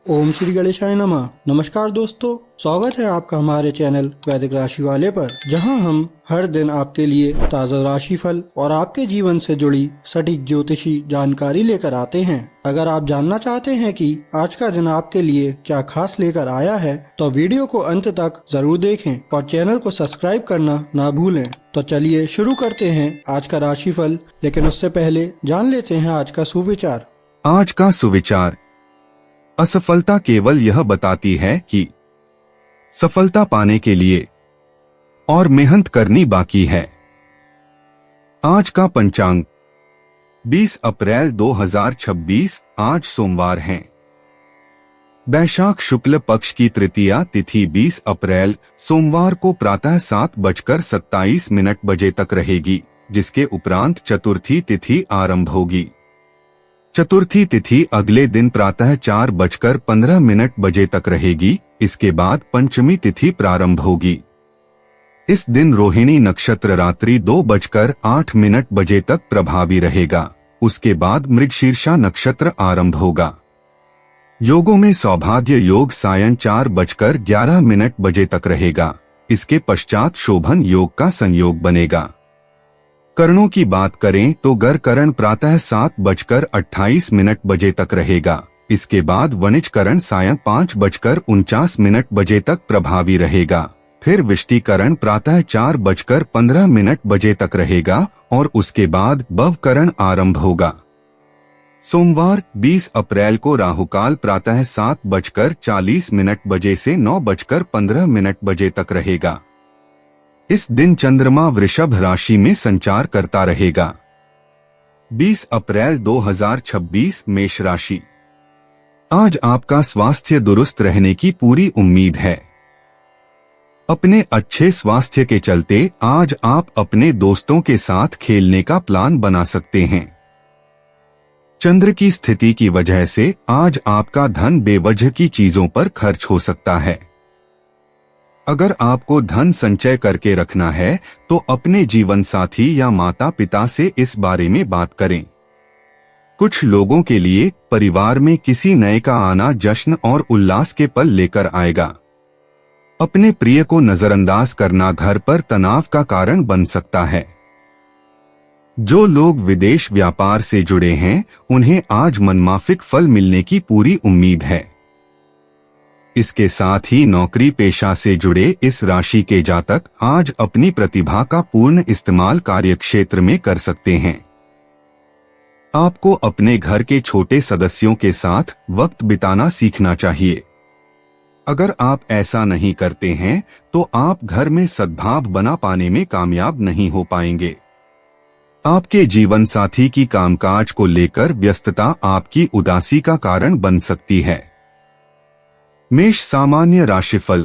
ओम श्री गणेशाय नमः। नमस्कार दोस्तों, स्वागत है आपका हमारे चैनल वैदिक राशि वाले पर, जहां हम हर दिन आपके लिए ताज़ा राशिफल और आपके जीवन से जुड़ी सटीक ज्योतिषी जानकारी लेकर आते हैं। अगर आप जानना चाहते हैं कि आज का दिन आपके लिए क्या खास लेकर आया है, तो वीडियो को अंत तक जरूर देखें और चैनल को सब्सक्राइब करना ना भूलें। तो चलिए शुरू करते हैं आज का राशिफल, लेकिन उससे पहले जान लेते हैं आज का सुविचार। आज का सुविचार। असफलता केवल यह बताती है कि सफलता पाने के लिए और मेहनत करनी बाकी है। आज का पंचांग 20 अप्रैल 2026 आज सोमवार है। वैशाख शुक्ल पक्ष की तृतीया तिथि 20 अप्रैल सोमवार को प्रातः 7:27 बजे तक रहेगी, जिसके उपरांत चतुर्थी तिथि आरंभ होगी। चतुर्थी तिथि अगले दिन प्रातः 4:15 बजे तक रहेगी। इसके बाद पंचमी तिथि प्रारंभ होगी। इस दिन रोहिणी नक्षत्र रात्रि 2:08 बजे तक प्रभावी रहेगा। उसके बाद मृगशीर्षा नक्षत्र आरंभ होगा। योगों में सौभाग्य योग सायं 4:11 बजे तक रहेगा। इसके पश्चात शोभन योग का संयोग बनेगा। करणों की बात करें तो गर करण प्रातः 7:28 बजे तक रहेगा। इसके बाद वणिज करण सायं 5:49 बजे तक प्रभावी रहेगा। फिर विष्टि करण प्रातः 4:15 बजे तक रहेगा और उसके बाद भव करण आरंभ होगा। सोमवार 20 अप्रैल को राहुकाल प्रातः 7:40 बजे से 9:15 बजे तक रहेगा। इस दिन चंद्रमा वृषभ राशि में संचार करता रहेगा। 20 अप्रैल 2026 मेष राशि। आज आपका स्वास्थ्य दुरुस्त रहने की पूरी उम्मीद है। अपने अच्छे स्वास्थ्य के चलते आज आप अपने दोस्तों के साथ खेलने का प्लान बना सकते हैं। चंद्र की स्थिति की वजह से आज आपका धन बेवजह की चीजों पर खर्च हो सकता है। अगर आपको धन संचय करके रखना है तो अपने जीवन साथी या माता पिता से इस बारे में बात करें। कुछ लोगों के लिए परिवार में किसी नए का आना जश्न और उल्लास के पल लेकर आएगा। अपने प्रिय को नजरअंदाज करना घर पर तनाव का कारण बन सकता है। जो लोग विदेश व्यापार से जुड़े हैं उन्हें आज मनमाफिक फल मिलने की पूरी उम्मीद है। इसके साथ ही नौकरी पेशा से जुड़े इस राशि के जातक आज अपनी प्रतिभा का पूर्ण इस्तेमाल कार्यक्षेत्र में कर सकते हैं। आपको अपने घर के छोटे सदस्यों के साथ वक्त बिताना सीखना चाहिए। अगर आप ऐसा नहीं करते हैं तो आप घर में सद्भाव बना पाने में कामयाब नहीं हो पाएंगे। आपके जीवन साथी की कामकाज को लेकर व्यस्तता आपकी उदासी का कारण बन सकती है। मेष सामान्य राशिफल।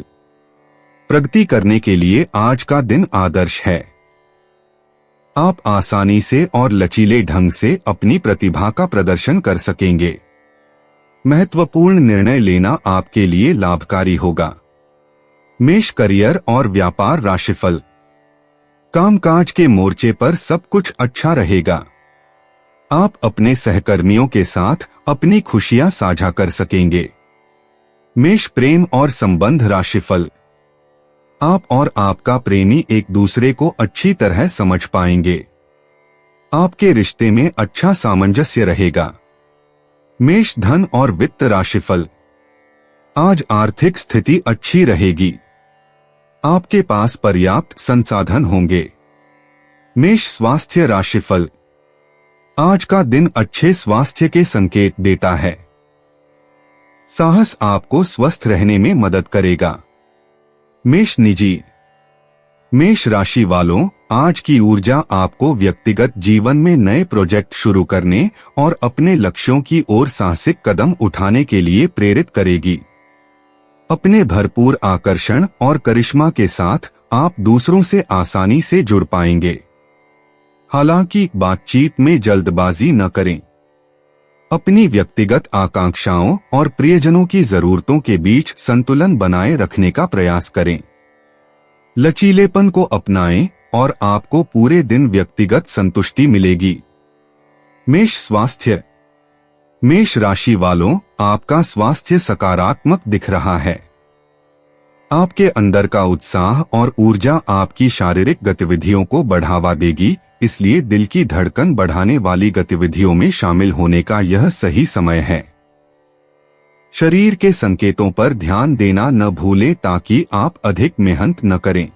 प्रगति करने के लिए आज का दिन आदर्श है। आप आसानी से और लचीले ढंग से अपनी प्रतिभा का प्रदर्शन कर सकेंगे। महत्वपूर्ण निर्णय लेना आपके लिए लाभकारी होगा। मेष करियर और व्यापार राशिफल। कामकाज के मोर्चे पर सब कुछ अच्छा रहेगा। आप अपने सहकर्मियों के साथ अपनी खुशियां साझा कर सकेंगे। मेष प्रेम और संबंध राशिफल। आप और आपका प्रेमी एक दूसरे को अच्छी तरह समझ पाएंगे। आपके रिश्ते में अच्छा सामंजस्य रहेगा। मेष धन और वित्त राशिफल। आज आर्थिक स्थिति अच्छी रहेगी। आपके पास पर्याप्त संसाधन होंगे। मेष स्वास्थ्य राशिफल। आज का दिन अच्छे स्वास्थ्य के संकेत देता है। साहस आपको स्वस्थ रहने में मदद करेगा। मेष निजी। मेष राशि वालों, आज की ऊर्जा आपको व्यक्तिगत जीवन में नए प्रोजेक्ट शुरू करने और अपने लक्ष्यों की ओर साहसिक कदम उठाने के लिए प्रेरित करेगी। अपने भरपूर आकर्षण और करिश्मा के साथ आप दूसरों से आसानी से जुड़ पाएंगे। हालांकि बातचीत में जल्दबाजी न करें। अपनी व्यक्तिगत आकांक्षाओं और प्रियजनों की जरूरतों के बीच संतुलन बनाए रखने का प्रयास करें। लचीलेपन को अपनाएं और आपको पूरे दिन व्यक्तिगत संतुष्टि मिलेगी। मेष स्वास्थ्य। मेष राशि वालों, आपका स्वास्थ्य सकारात्मक दिख रहा है। आपके अंदर का उत्साह और ऊर्जा आपकी शारीरिक गतिविधियों को बढ़ावा देगी, इसलिए दिल की धड़कन बढ़ाने वाली गतिविधियों में शामिल होने का यह सही समय है। शरीर के संकेतों पर ध्यान देना न भूलें ताकि आप अधिक मेहनत न करें।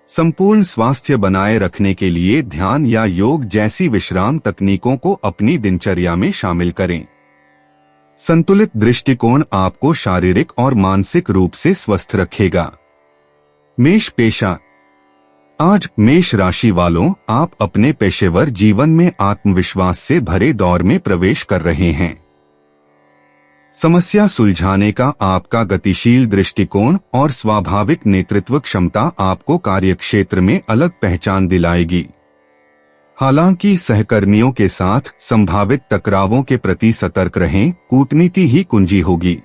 संपूर्ण स्वास्थ्य बनाए रखने के लिए ध्यान या योग जैसी विश्राम तकनीकों को अपनी दिनचर्या में शामिल करें। संतुलित दृष्टिकोण आपको शारीरिक और मानसिक रूप से स्वस्थ रखेगा। मेष पेशा। आज मेष राशि वालों, आप अपने पेशेवर जीवन में आत्मविश्वास से भरे दौर में प्रवेश कर रहे हैं। समस्या सुलझाने का आपका गतिशील दृष्टिकोण और स्वाभाविक नेतृत्व क्षमता आपको कार्यक्षेत्र में अलग पहचान दिलाएगी। हालांकि सहकर्मियों के साथ संभावित टकरावों के प्रति सतर्क रहें, कूटनीति ही कुंजी होगी।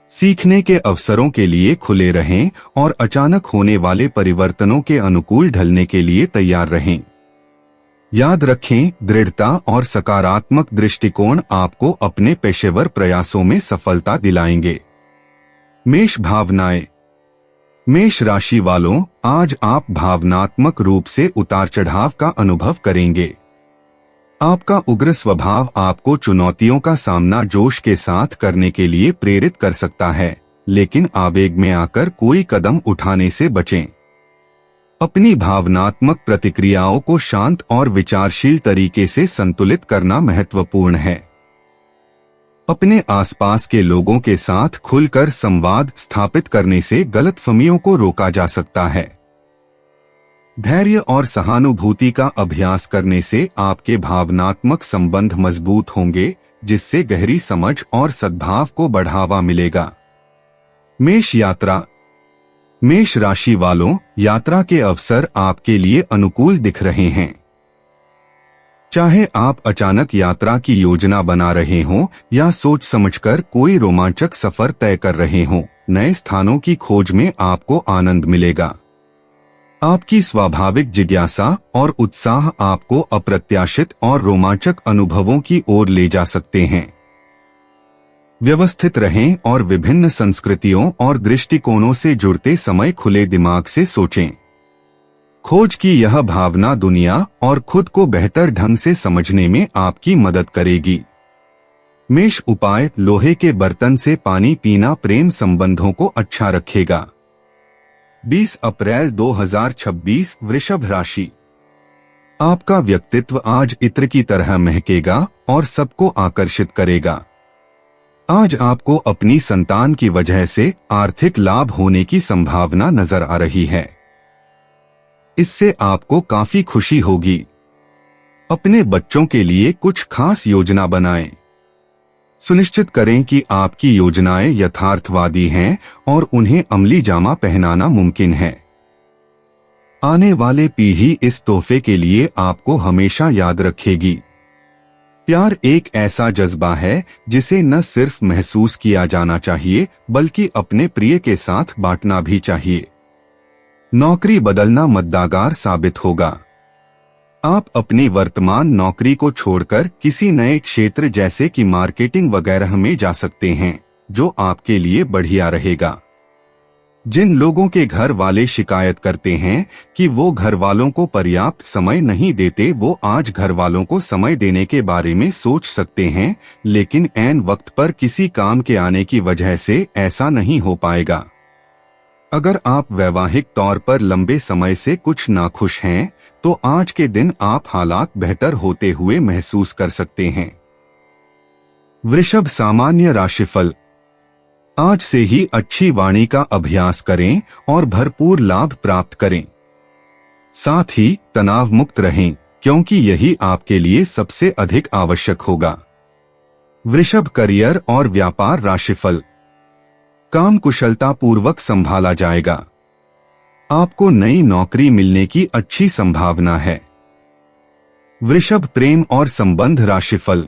सीखने के अवसरों के लिए खुले रहें और अचानक होने वाले परिवर्तनों के अनुकूल ढलने के लिए तैयार रहें। याद रखें, दृढ़ता और सकारात्मक दृष्टिकोण आपको अपने पेशेवर प्रयासों में सफलता दिलाएंगे। मेष भावनाएं। मेष राशि वालों, आज आप भावनात्मक रूप से उतार चढ़ाव का अनुभव करेंगे। आपका उग्र स्वभाव आपको चुनौतियों का सामना जोश के साथ करने के लिए प्रेरित कर सकता है, लेकिन आवेग में आकर कोई कदम उठाने से बचें। अपनी भावनात्मक प्रतिक्रियाओं को शांत और विचारशील तरीके से संतुलित करना महत्वपूर्ण है। अपने आसपास के लोगों के साथ खुलकर संवाद स्थापित करने से गलतफहमियों को रोका जा सकता है। धैर्य और सहानुभूति का अभ्यास करने से आपके भावनात्मक संबंध मजबूत होंगे, जिससे गहरी समझ और सद्भाव को बढ़ावा मिलेगा। मेष यात्रा। मेष राशि वालों, यात्रा के अवसर आपके लिए अनुकूल दिख रहे हैं। चाहे आप अचानक यात्रा की योजना बना रहे हों या सोच समझकर कोई रोमांचक सफर तय कर रहे हों, नए स्थानों की खोज में आपको आनंद मिलेगा। आपकी स्वाभाविक जिज्ञासा और उत्साह आपको अप्रत्याशित और रोमांचक अनुभवों की ओर ले जा सकते हैं। व्यवस्थित रहें और विभिन्न संस्कृतियों और दृष्टिकोणों से जुड़ते समय खुले दिमाग से सोचें। खोज की यह भावना दुनिया और खुद को बेहतर ढंग से समझने में आपकी मदद करेगी। मेष उपाय। लोहे के बर्तन से पानी पीना प्रेम संबंधों को अच्छा रखेगा। 20 अप्रैल 2026 वृषभ राशि। आपका व्यक्तित्व आज इत्र की तरह महकेगा और सबको आकर्षित करेगा। आज आपको अपनी संतान की वजह से आर्थिक लाभ होने की संभावना नजर आ रही है। इससे आपको काफी खुशी होगी। अपने बच्चों के लिए कुछ खास योजना बनाएं। सुनिश्चित करें कि आपकी योजनाएं यथार्थवादी हैं और उन्हें अमली जामा पहनाना मुमकिन है। आने वाले पीढ़ी इस तोहफे के लिए आपको हमेशा याद रखेगी। प्यार एक ऐसा जज्बा है जिसे न सिर्फ महसूस किया जाना चाहिए बल्कि अपने प्रिय के साथ बांटना भी चाहिए। नौकरी बदलना मददगार साबित होगा। आप अपनी वर्तमान नौकरी को छोड़कर किसी नए क्षेत्र जैसे कि मार्केटिंग वगैरह में जा सकते हैं, जो आपके लिए बढ़िया रहेगा। जिन लोगों के घर वाले शिकायत करते हैं कि वो घर वालों को पर्याप्त समय नहीं देते, वो आज घर वालों को समय देने के बारे में सोच सकते हैं, लेकिन ऐन वक्त पर किसी काम के आने की वजह से ऐसा नहीं हो पाएगा। अगर आप वैवाहिक तौर पर लंबे समय से कुछ नाखुश हैं, तो आज के दिन आप हालात बेहतर होते हुए महसूस कर सकते हैं। वृषभ सामान्य राशिफल। आज से ही अच्छी वाणी का अभ्यास करें और भरपूर लाभ प्राप्त करें। साथ ही तनाव मुक्त रहें, क्योंकि यही आपके लिए सबसे अधिक आवश्यक होगा। वृषभ करियर और व्यापार राशिफल। काम कुशलता पूर्वक संभाला जाएगा। आपको नई नौकरी मिलने की अच्छी संभावना है। वृषभ प्रेम और संबंध राशिफल।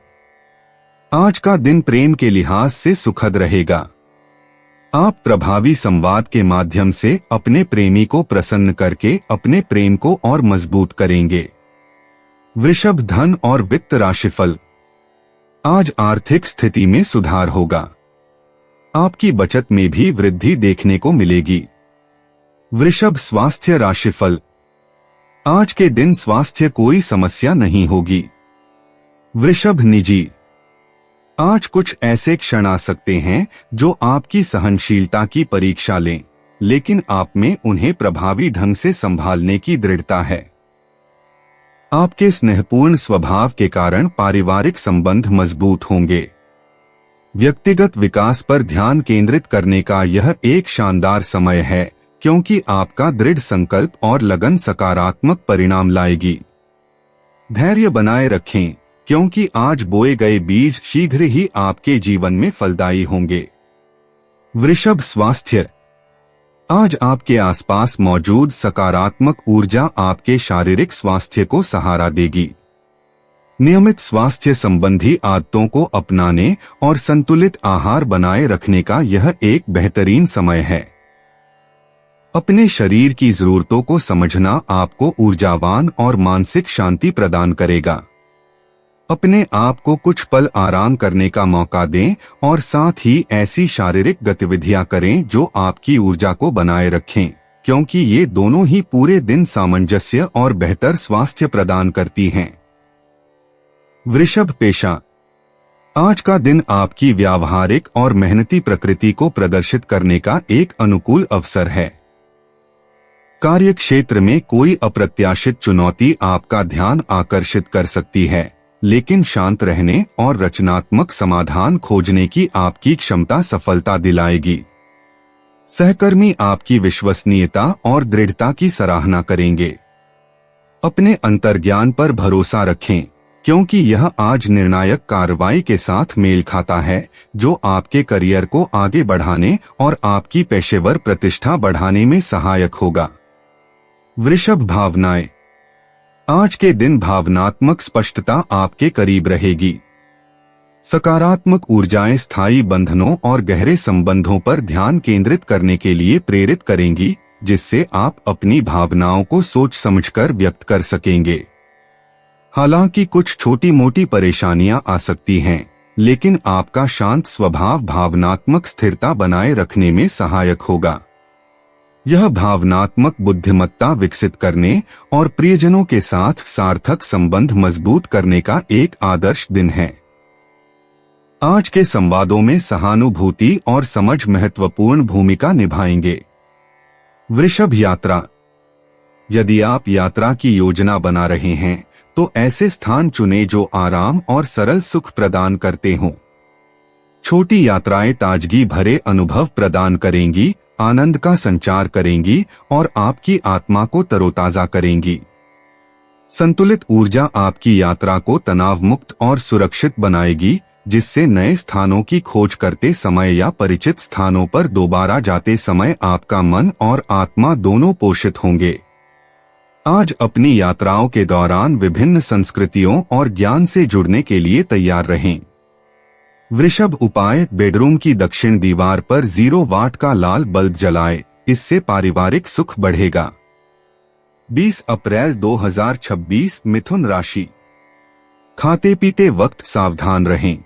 आज का दिन प्रेम के लिहाज से सुखद रहेगा। आप प्रभावी संवाद के माध्यम से अपने प्रेमी को प्रसन्न करके अपने प्रेम को और मजबूत करेंगे। वृषभ धन और वित्त राशिफल। आज आर्थिक स्थिति में सुधार होगा। आपकी बचत में भी वृद्धि देखने को मिलेगी। वृषभ स्वास्थ्य राशिफल। आज के दिन स्वास्थ्य कोई समस्या नहीं होगी। वृषभ निजी। आज कुछ ऐसे क्षण आ सकते हैं जो आपकी सहनशीलता की परीक्षा लें, लेकिन आप में उन्हें प्रभावी ढंग से संभालने की दृढ़ता है। आपके स्नेहपूर्ण स्वभाव के कारण पारिवारिक संबंध मजबूत होंगे। व्यक्तिगत विकास पर ध्यान केंद्रित करने का यह एक शानदार समय है, क्योंकि आपका दृढ़ संकल्प और लगन सकारात्मक परिणाम लाएगी। धैर्य बनाए रखें, क्योंकि आज बोए गए बीज शीघ्र ही आपके जीवन में फलदायी होंगे। वृषभ स्वास्थ्य। आज आपके आसपास मौजूद सकारात्मक ऊर्जा आपके शारीरिक स्वास्थ्य को सहारा देगी। नियमित स्वास्थ्य संबंधी आदतों को अपनाने और संतुलित आहार बनाए रखने का यह एक बेहतरीन समय है। अपने शरीर की जरूरतों को समझना आपको ऊर्जावान और मानसिक शांति प्रदान करेगा। अपने आप को कुछ पल आराम करने का मौका दें और साथ ही ऐसी शारीरिक गतिविधियां करें जो आपकी ऊर्जा को बनाए रखें, क्योंकि ये दोनों ही पूरे दिन सामंजस्य और बेहतर स्वास्थ्य प्रदान करती हैं। वृषभ पेशा। आज का दिन आपकी व्यावहारिक और मेहनती प्रकृति को प्रदर्शित करने का एक अनुकूल अवसर है। कार्य क्षेत्र में कोई अप्रत्याशित चुनौती आपका ध्यान आकर्षित कर सकती है, लेकिन शांत रहने और रचनात्मक समाधान खोजने की आपकी क्षमता सफलता दिलाएगी। सहकर्मी आपकी विश्वसनीयता और दृढ़ता की सराहना करेंगे। अपने अंतर्ज्ञान पर भरोसा रखें, क्योंकि यह आज निर्णायक कार्रवाई के साथ मेल खाता है, जो आपके करियर को आगे बढ़ाने और आपकी पेशेवर प्रतिष्ठा बढ़ाने में सहायक होगा। वृषभ भावनाएं। आज के दिन भावनात्मक स्पष्टता आपके करीब रहेगी। सकारात्मक ऊर्जाएं स्थायी बंधनों और गहरे संबंधों पर ध्यान केंद्रित करने के लिए प्रेरित करेंगी, जिससे आप अपनी भावनाओं को सोच समझकर व्यक्त कर सकेंगे। हालांकि कुछ छोटी मोटी परेशानियां आ सकती हैं, लेकिन आपका शांत स्वभाव भावनात्मक स्थिरता बनाए रखने में सहायक होगा। यह भावनात्मक बुद्धिमत्ता विकसित करने और प्रियजनों के साथ सार्थक संबंध मजबूत करने का एक आदर्श दिन है। आज के संवादों में सहानुभूति और समझ महत्वपूर्ण भूमिका निभाएंगे। वृषभ यात्रा। यदि आप यात्रा की योजना बना रहे हैं, तो ऐसे स्थान चुनें जो आराम और सरल सुख प्रदान करते हों। छोटी यात्राएं ताजगी भरे अनुभव प्रदान करेंगी, आनंद का संचार करेंगी और आपकी आत्मा को तरोताजा करेंगी। संतुलित ऊर्जा आपकी यात्रा को तनाव मुक्त और सुरक्षित बनाएगी, जिससे नए स्थानों की खोज करते समय या परिचित स्थानों पर दोबारा जाते समय आपका मन और आत्मा दोनों पोषित होंगे। आज अपनी यात्राओं के दौरान विभिन्न संस्कृतियों और ज्ञान से जुड़ने के लिए तैयार रहें। वृषभ उपाय। बेडरूम की दक्षिण दीवार पर 0 वाट का लाल बल्ब जलाएं, इससे पारिवारिक सुख बढ़ेगा। 20 अप्रैल 2026 मिथुन राशि। खाते पीते वक्त सावधान रहें।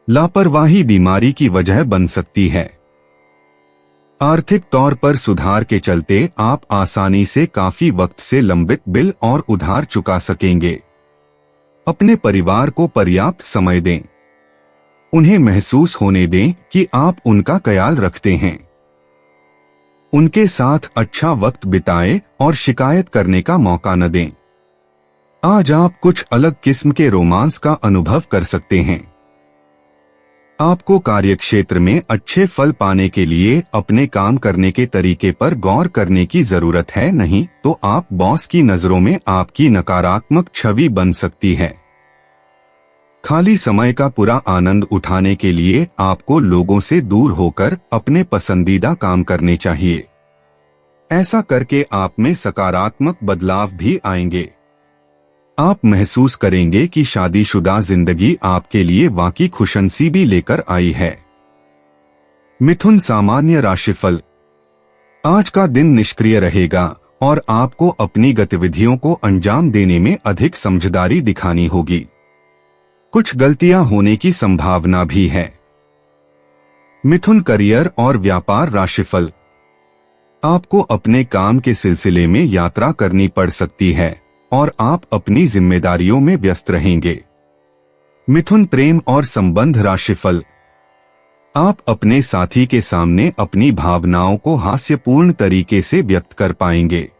लापरवाही बीमारी की वजह बन सकती है। आर्थिक तौर पर सुधार के चलते आप आसानी से काफी वक्त से लंबित बिल और उधार चुका सकेंगे। अपने परिवार को पर्याप्त समय दें। उन्हें महसूस होने दें कि आप उनका ख्याल रखते हैं। उनके साथ अच्छा वक्त बिताएं और शिकायत करने का मौका न दें। आज आप कुछ अलग किस्म के रोमांस का अनुभव कर सकते हैं। आपको कार्यक्षेत्र में अच्छे फल पाने के लिए अपने काम करने के तरीके पर गौर करने की जरूरत है, नहीं तो आप बॉस की नजरों में आपकी नकारात्मक छवि बन सकती है। खाली समय का पूरा आनंद उठाने के लिए आपको लोगों से दूर होकर अपने पसंदीदा काम करने चाहिए। ऐसा करके आप में सकारात्मक बदलाव भी आएंगे। आप महसूस करेंगे कि शादीशुदा जिंदगी आपके लिए वाकई खुशनसीबी लेकर आई है। मिथुन सामान्य राशिफल। आज का दिन निष्क्रिय रहेगा और आपको अपनी गतिविधियों को अंजाम देने में अधिक समझदारी दिखानी होगी। कुछ गलतियां होने की संभावना भी है। मिथुन करियर और व्यापार राशिफल। आपको अपने काम के सिलसिले में यात्रा करनी पड़ सकती है और आप अपनी जिम्मेदारियों में व्यस्त रहेंगे। मिथुन प्रेम और संबंध राशिफल। आप अपने साथी के सामने अपनी भावनाओं को हास्यपूर्ण तरीके से व्यक्त कर पाएंगे।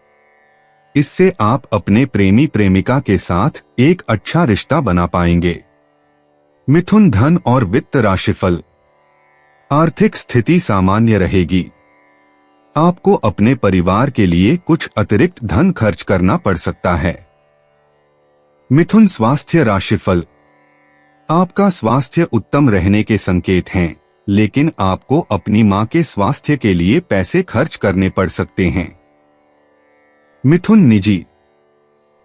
इससे आप अपने प्रेमी प्रेमिका के साथ एक अच्छा रिश्ता बना पाएंगे। मिथुन धन और वित्त राशिफल। आर्थिक स्थिति सामान्य रहेगी। आपको अपने परिवार के लिए कुछ अतिरिक्त धन खर्च करना पड़ सकता है। मिथुन स्वास्थ्य राशिफल। आपका स्वास्थ्य उत्तम रहने के संकेत हैं, लेकिन आपको अपनी मां के स्वास्थ्य के लिए पैसे खर्च करने पड़ सकते हैं। मिथुन निजी।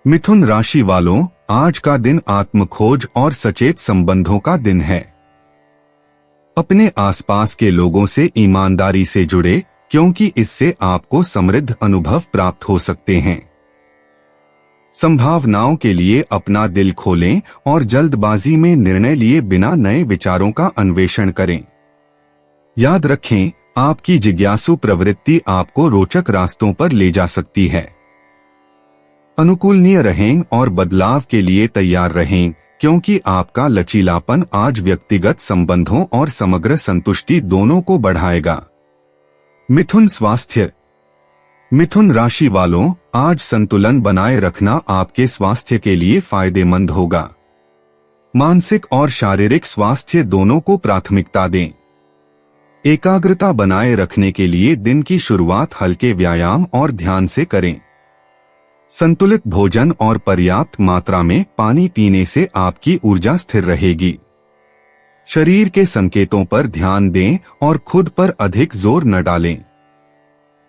मिथुन राशि वालों, आज का दिन आत्मखोज और सचेत संबंधों का दिन है। अपने आसपास के लोगों से ईमानदारी से जुड़े, क्योंकि इससे आपको समृद्ध अनुभव प्राप्त हो सकते हैं। संभावनाओं के लिए अपना दिल खोलें और जल्दबाजी में निर्णय लिए बिना नए विचारों का अन्वेषण करें। याद रखें, आपकी जिज्ञासु प्रवृत्ति आपको रोचक रास्तों पर ले जा सकती है। अनुकूलनीय रहें और बदलाव के लिए तैयार रहें, क्योंकि आपका लचीलापन आज व्यक्तिगत संबंधों और समग्र संतुष्टि दोनों को बढ़ाएगा। मिथुन स्वास्थ्य। मिथुन राशि वालों, आज संतुलन बनाए रखना आपके स्वास्थ्य के लिए फायदेमंद होगा। मानसिक और शारीरिक स्वास्थ्य दोनों को प्राथमिकता दें। एकाग्रता बनाए रखने के लिए दिन की शुरुआत हल्के व्यायाम और ध्यान से करें। संतुलित भोजन और पर्याप्त मात्रा में पानी पीने से आपकी ऊर्जा स्थिर रहेगी। शरीर के संकेतों पर ध्यान दें और खुद पर अधिक जोर न डालें।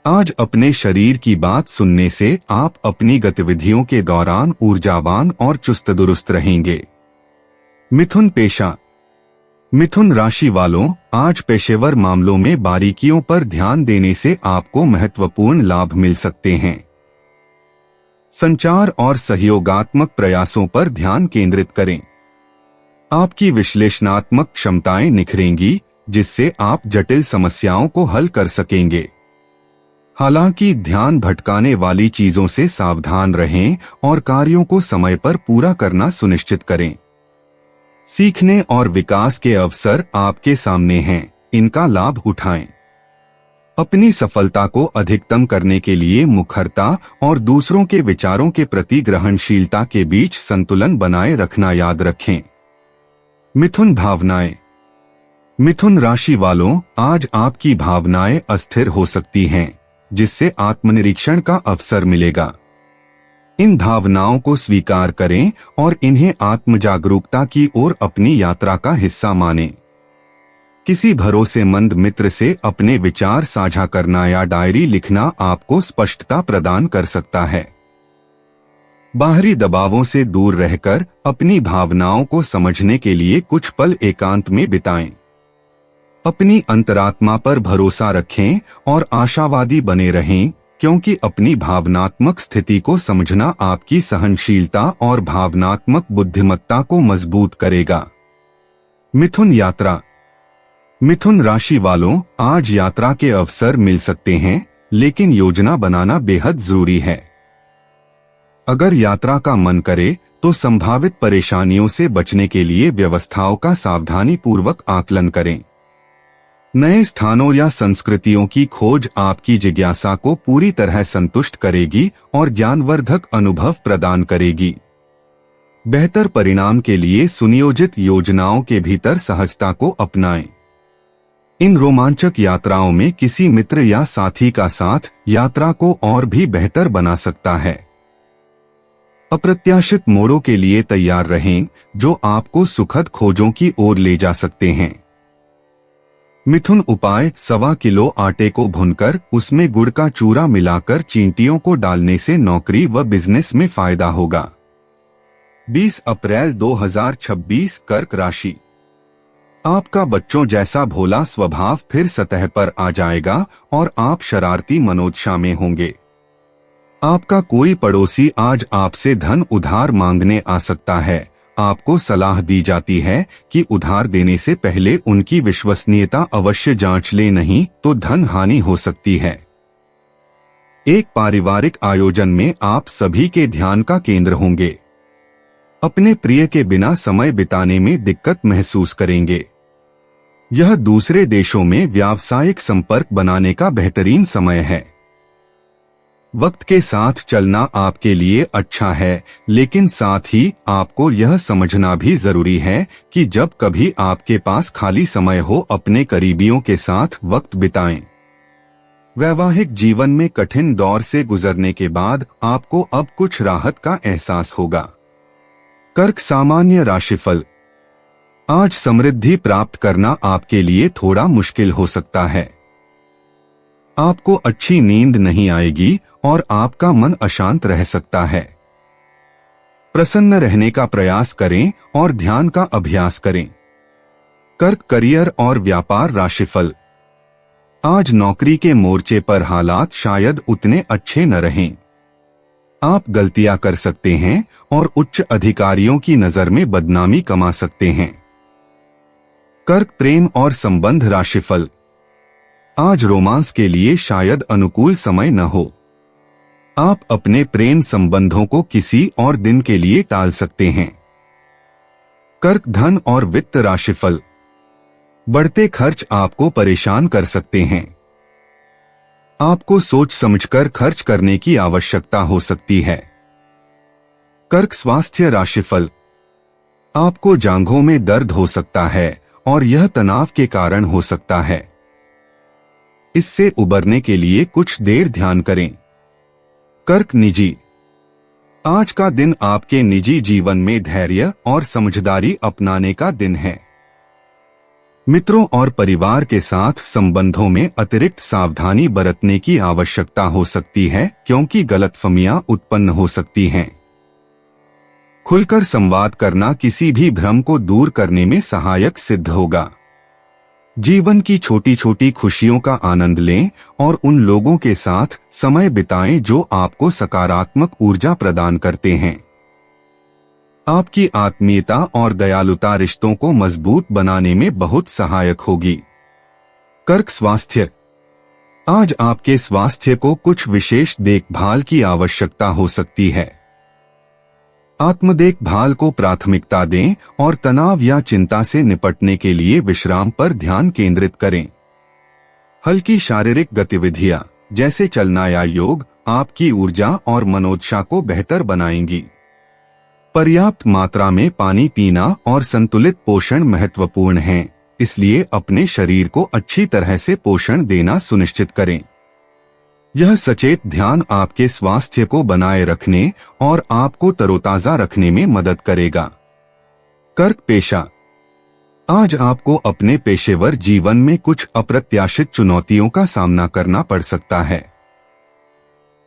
आज अपने शरीर की बात सुनने से आप अपनी गतिविधियों के दौरान ऊर्जावान और चुस्त दुरुस्त रहेंगे। मिथुन पेशा। मिथुन राशि वालों, आज पेशेवर मामलों में बारीकियों पर ध्यान देने से आपको महत्वपूर्ण लाभ मिल सकते हैं। संचार और सहयोगात्मक प्रयासों पर ध्यान केंद्रित करें। आपकी विश्लेषणात्मक क्षमताएं निखरेंगी, जिससे आप जटिल समस्याओं को हल कर सकेंगे। हालांकि ध्यान भटकाने वाली चीजों से सावधान रहें और कार्यों को समय पर पूरा करना सुनिश्चित करें। सीखने और विकास के अवसर आपके सामने हैं, इनका लाभ उठाएं। अपनी सफलता को अधिकतम करने के लिए मुखरता और दूसरों के विचारों के प्रति ग्रहणशीलता के बीच संतुलन बनाए रखना याद रखें। मिथुन भावनाएं। मिथुन राशि वालों, आज आपकी भावनाएं अस्थिर हो सकती हैं, जिससे आत्मनिरीक्षण का अवसर मिलेगा। इन भावनाओं को स्वीकार करें और इन्हें आत्मजागरूकता की ओर अपनी यात्रा का हिस्सा मानें। किसी भरोसेमंद मित्र से अपने विचार साझा करना या डायरी लिखना आपको स्पष्टता प्रदान कर सकता है। बाहरी दबावों से दूर रहकर अपनी भावनाओं को समझने के लिए कुछ पल एकांत में बिताएं। अपनी अंतरात्मा पर भरोसा रखें और आशावादी बने रहें, क्योंकि अपनी भावनात्मक स्थिति को समझना आपकी सहनशीलता और भावनात्मक बुद्धिमत्ता को मजबूत करेगा। मिथुन यात्रा। मिथुन राशि वालों, आज यात्रा के अवसर मिल सकते हैं, लेकिन योजना बनाना बेहद जरूरी है। अगर यात्रा का मन करे तो संभावित परेशानियों से बचने के लिए व्यवस्थाओं का सावधानी पूर्वक आकलन करें। नए स्थानों या संस्कृतियों की खोज आपकी जिज्ञासा को पूरी तरह संतुष्ट करेगी और ज्ञानवर्धक अनुभव प्रदान करेगी। बेहतर परिणाम के लिए सुनियोजित योजनाओं के भीतर सहजता को अपनाएं। इन रोमांचक यात्राओं में किसी मित्र या साथी का साथ यात्रा को और भी बेहतर बना सकता है। अप्रत्याशित मोड़ों के लिए तैयार रहें, जो आपको सुखद खोजों की ओर ले जा सकते हैं। मिथुन उपाय। 1.25 किलो आटे को भूनकर उसमें गुड़ का चूरा मिलाकर चींटियों को डालने से नौकरी व बिजनेस में फायदा होगा। 20 अप्रैल 2026 कर्क राशि। आपका बच्चों जैसा भोला स्वभाव फिर सतह पर आ जाएगा और आप शरारती मनोदशा में होंगे। आपका कोई पड़ोसी आज आपसे धन उधार मांगने आ सकता है। आपको सलाह दी जाती है कि उधार देने से पहले उनकी विश्वसनीयता अवश्य जांच लें, नहीं तो धन हानि हो सकती है। एक पारिवारिक आयोजन में आप सभी के ध्यान का केंद्र होंगे। अपने प्रिय के बिना समय बिताने में दिक्कत महसूस करेंगे। यह दूसरे देशों में व्यावसायिक संपर्क बनाने का बेहतरीन समय है। वक्त के साथ चलना आपके लिए अच्छा है, लेकिन साथ ही आपको यह समझना भी जरूरी है कि जब कभी आपके पास खाली समय हो, अपने करीबियों के साथ वक्त बिताएं। वैवाहिक जीवन में कठिन दौर से गुजरने के बाद आपको अब कुछ राहत का एहसास होगा। कर्क सामान्य राशिफल। आज समृद्धि प्राप्त करना आपके लिए थोड़ा मुश्किल हो सकता है। आपको अच्छी नींद नहीं आएगी और आपका मन अशांत रह सकता है। प्रसन्न रहने का प्रयास करें और ध्यान का अभ्यास करें। कर्क करियर और व्यापार राशिफल। आज नौकरी के मोर्चे पर हालात शायद उतने अच्छे न रहें। आप गलतियां कर सकते हैं और उच्च अधिकारियों की नजर में बदनामी कमा सकते हैं। कर्क प्रेम और संबंध राशिफल। आज रोमांस के लिए शायद अनुकूल समय न हो। आप अपने प्रेम संबंधों को किसी और दिन के लिए टाल सकते हैं। कर्क धन और वित्त राशिफल। बढ़ते खर्च आपको परेशान कर सकते हैं। आपको सोच समझकर खर्च करने की आवश्यकता हो सकती है। कर्क स्वास्थ्य राशिफल। आपको जांघों में दर्द हो सकता है और यह तनाव के कारण हो सकता है। इससे उबरने के लिए कुछ देर ध्यान करें। कर्क निजी। आज का दिन आपके निजी जीवन में धैर्य और समझदारी अपनाने का दिन है। मित्रों और परिवार के साथ संबंधों में अतिरिक्त सावधानी बरतने की आवश्यकता हो सकती है, क्योंकि गलतफहमियां उत्पन्न हो सकती हैं। खुलकर संवाद करना किसी भी भ्रम को दूर करने में सहायक सिद्ध होगा। जीवन की छोटी छोटी खुशियों का आनंद लें और उन लोगों के साथ समय बिताएं जो आपको सकारात्मक ऊर्जा प्रदान करते हैं। आपकी आत्मीयता और दयालुता रिश्तों को मजबूत बनाने में बहुत सहायक होगी। कर्क स्वास्थ्य। आज आपके स्वास्थ्य को कुछ विशेष देखभाल की आवश्यकता हो सकती है। आत्म देखभाल को प्राथमिकता दें और तनाव या चिंता से निपटने के लिए विश्राम पर ध्यान केंद्रित करें। हल्की शारीरिक गतिविधियां जैसे चलना या योग आपकी ऊर्जा और मनोदशा को बेहतर बनाएंगी। पर्याप्त मात्रा में पानी पीना और संतुलित पोषण महत्वपूर्ण है, इसलिए अपने शरीर को अच्छी तरह से पोषण देना सुनिश्चित करें। यह सचेत ध्यान आपके स्वास्थ्य को बनाए रखने और आपको तरोताजा रखने में मदद करेगा। कर्क पेशा। आज आपको अपने पेशेवर जीवन में कुछ अप्रत्याशित चुनौतियों का सामना करना पड़ सकता है।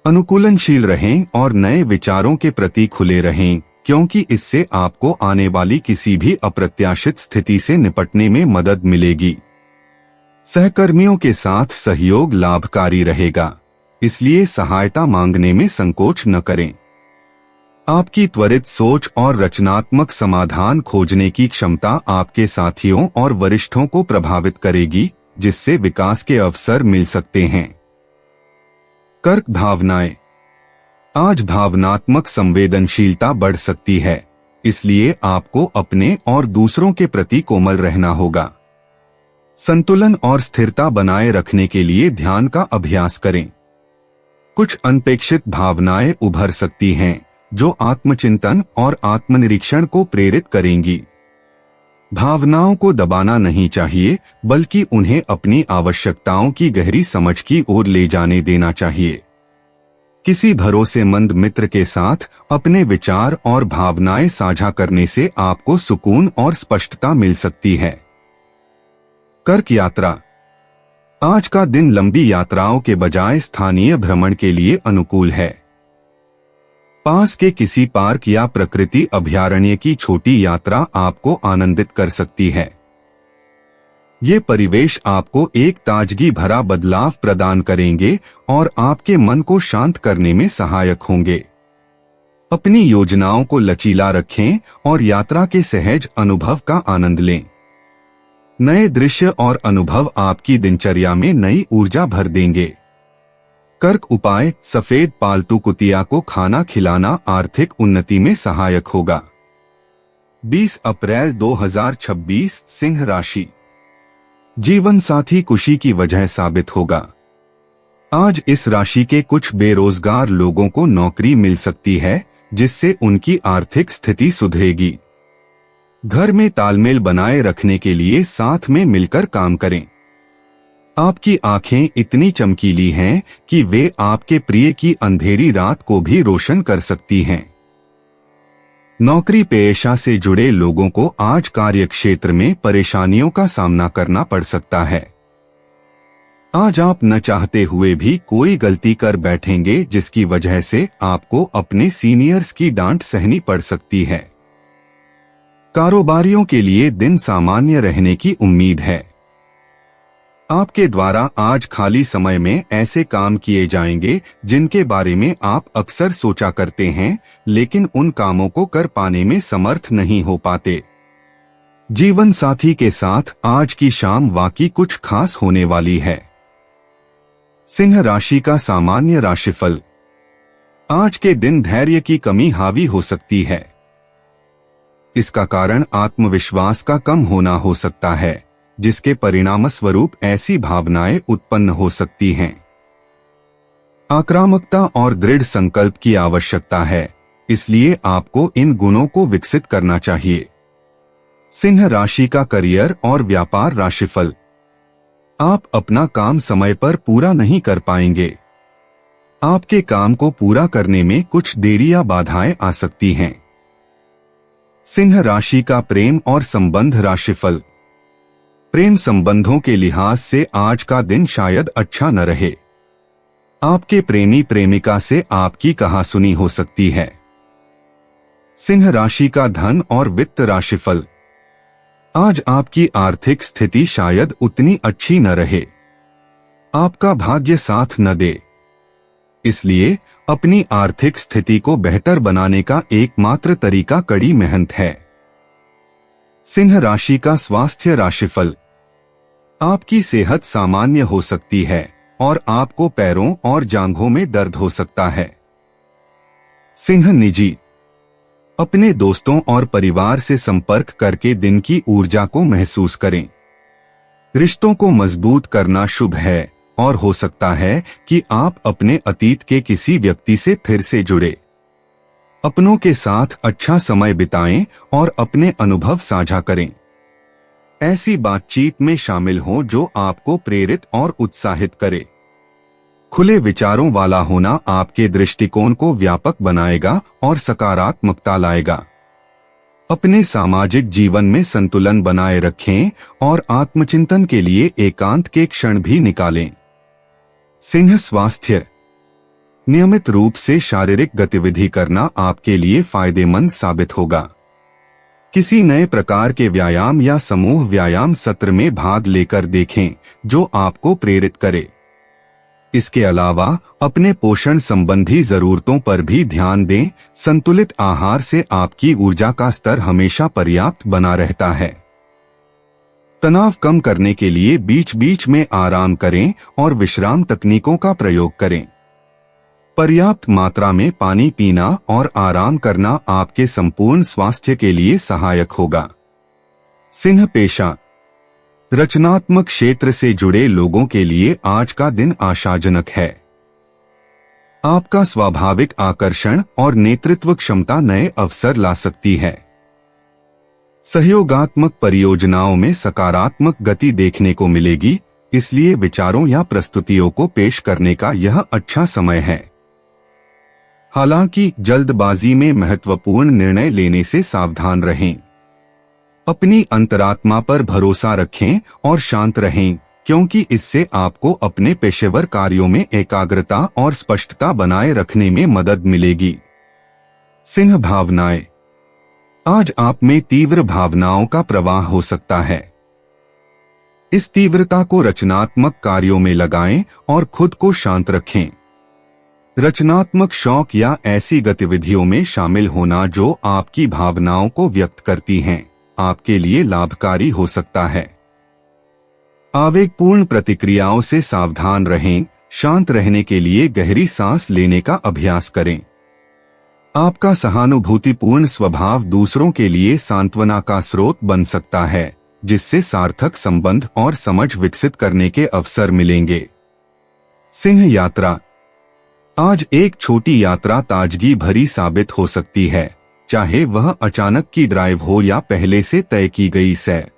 अनुकूलनशील रहें और नए विचारों के प्रति खुले रहें, क्योंकि इससे आपको आने वाली किसी भी अप्रत्याशित स्थिति से निपटने में मदद मिलेगी। सहकर्मियों के साथ सहयोग लाभकारी रहेगा, इसलिए सहायता मांगने में संकोच न करें। आपकी त्वरित सोच और रचनात्मक समाधान खोजने की क्षमता आपके साथियों और वरिष्ठों को प्रभावित करेगी, जिससे विकास के अवसर मिल सकते हैं। कर्क भावनाएं। आज भावनात्मक संवेदनशीलता बढ़ सकती है, इसलिए आपको अपने और दूसरों के प्रति कोमल रहना होगा। संतुलन और स्थिरता बनाए रखने के लिए ध्यान का अभ्यास करें। कुछ अनपेक्षित भावनाएं उभर सकती हैं, जो आत्मचिंतन और आत्मनिरीक्षण को प्रेरित करेंगी। भावनाओं को दबाना नहीं चाहिए, बल्कि उन्हें अपनी आवश्यकताओं की गहरी समझ की ओर ले जाने देना चाहिए। किसी भरोसेमंद मित्र के साथ अपने विचार और भावनाएं साझा करने से आपको सुकून और स्पष्टता मिल सकती है। कर्क यात्रा। आज का दिन लंबी यात्राओं के बजाय स्थानीय भ्रमण के लिए अनुकूल है। पास के किसी पार्क या प्रकृति अभयारण्य की छोटी यात्रा आपको आनंदित कर सकती है। ये परिवेश आपको एक ताजगी भरा बदलाव प्रदान करेंगे और आपके मन को शांत करने में सहायक होंगे। अपनी योजनाओं को लचीला रखें और यात्रा के सहज अनुभव का आनंद लें। नए दृश्य और अनुभव आपकी दिनचर्या में नई ऊर्जा भर देंगे। कर्क उपाय: सफेद पालतू कुतिया को खाना खिलाना आर्थिक उन्नति में सहायक होगा। 20 अप्रैल 2026 सिंह राशि। जीवन साथी खुशी की वजह साबित होगा। आज इस राशि के कुछ बेरोजगार लोगों को नौकरी मिल सकती है, जिससे उनकी आर्थिक स्थिति सुधरेगी। घर में तालमेल बनाए रखने के लिए साथ में मिलकर काम करें। आपकी आंखें इतनी चमकीली हैं कि वे आपके प्रिय की अंधेरी रात को भी रोशन कर सकती हैं। नौकरी पेशा से जुड़े लोगों को आज कार्यक्षेत्र में परेशानियों का सामना करना पड़ सकता है। आज आप न चाहते हुए भी कोई गलती कर बैठेंगे, जिसकी वजह से आपको अपने सीनियर्स की डांट सहनी पड़ सकती है। कारोबारियों के लिए दिन सामान्य रहने की उम्मीद है। आपके द्वारा आज खाली समय में ऐसे काम किए जाएंगे जिनके बारे में आप अक्सर सोचा करते हैं, लेकिन उन कामों को कर पाने में समर्थ नहीं हो पाते। जीवन साथी के साथ आज की शाम वाकई कुछ खास होने वाली है। सिंह राशि का सामान्य राशिफल। आज के दिन धैर्य की कमी हावी हो सकती है। इसका कारण आत्मविश्वास का कम होना हो सकता है, जिसके परिणामस्वरूप ऐसी भावनाएं उत्पन्न हो सकती हैं। आक्रामकता और दृढ़ संकल्प की आवश्यकता है, इसलिए आपको इन गुणों को विकसित करना चाहिए। सिंह राशि का करियर और व्यापार राशिफल। आप अपना काम समय पर पूरा नहीं कर पाएंगे। आपके काम को पूरा करने में कुछ देरी या बाधाएं आ सकती हैं। सिंह राशि का प्रेम और संबंध राशिफल। प्रेम संबंधों के लिहाज से आज का दिन शायद अच्छा न रहे। आपके प्रेमी प्रेमिका से आपकी कहासुनी हो सकती है। सिंह राशि का धन और वित्त राशिफल। आज आपकी आर्थिक स्थिति शायद उतनी अच्छी न रहे। आपका भाग्य साथ न दे, इसलिए अपनी आर्थिक स्थिति को बेहतर बनाने का एकमात्र तरीका कड़ी मेहनत है। सिंह राशि का स्वास्थ्य राशिफल। आपकी सेहत सामान्य हो सकती है और आपको पैरों और जांघों में दर्द हो सकता है। सिंह निजी। अपने दोस्तों और परिवार से संपर्क करके दिन की ऊर्जा को महसूस करें। रिश्तों को मजबूत करना शुभ है और हो सकता है कि आप अपने अतीत के किसी व्यक्ति से फिर से जुड़े। अपनों के साथ अच्छा समय बिताएं और अपने अनुभव साझा करें। ऐसी बातचीत में शामिल हों जो आपको प्रेरित और उत्साहित करे। खुले विचारों वाला होना आपके दृष्टिकोण को व्यापक बनाएगा और सकारात्मकता लाएगा। अपने सामाजिक जीवन में संतुलन बनाए रखें और आत्मचिंतन के लिए एकांत के क्षण भी निकालें। सिंह स्वास्थ्य। नियमित रूप से शारीरिक गतिविधि करना आपके लिए फायदेमंद साबित होगा। किसी नए प्रकार के व्यायाम या समूह व्यायाम सत्र में भाग लेकर देखें जो आपको प्रेरित करे। इसके अलावा अपने पोषण संबंधी जरूरतों पर भी ध्यान दें। संतुलित आहार से आपकी ऊर्जा का स्तर हमेशा पर्याप्त बना रहता है। तनाव कम करने के लिए बीच बीच में आराम करें और विश्राम तकनीकों का प्रयोग करें। पर्याप्त मात्रा में पानी पीना और आराम करना आपके संपूर्ण स्वास्थ्य के लिए सहायक होगा। सिंह पेशा। रचनात्मक क्षेत्र से जुड़े लोगों के लिए आज का दिन आशाजनक है। आपका स्वाभाविक आकर्षण और नेतृत्व क्षमता नए अवसर ला सकती है। सहयोगात्मक परियोजनाओं में सकारात्मक गति देखने को मिलेगी, इसलिए विचारों या प्रस्तुतियों को पेश करने का यह अच्छा समय है। हालांकि जल्दबाजी में महत्वपूर्ण निर्णय लेने से सावधान रहें। अपनी अंतरात्मा पर भरोसा रखें और शांत रहें, क्योंकि इससे आपको अपने पेशेवर कार्यों में एकाग्रता और स्पष्टता बनाए रखने में मदद मिलेगी। सिंह भावनाएं। आज आप में तीव्र भावनाओं का प्रवाह हो सकता है। इस तीव्रता को रचनात्मक कार्यों में लगाएं और खुद को शांत रखें। रचनात्मक शौक या ऐसी गतिविधियों में शामिल होना जो आपकी भावनाओं को व्यक्त करती हैं, आपके लिए लाभकारी हो सकता है। आवेगपूर्ण प्रतिक्रियाओं से सावधान रहें। शांत रहने के लिए गहरी सांस लेने का अभ्यास करें। आपका सहानुभूतिपूर्ण स्वभाव दूसरों के लिए सांत्वना का स्रोत बन सकता है, जिससे सार्थक संबंध और समझ विकसित करने के अवसर मिलेंगे। सिंह यात्रा। आज एक छोटी यात्रा ताजगी भरी साबित हो सकती है, चाहे वह अचानक की ड्राइव हो या पहले से तय की गई सैर।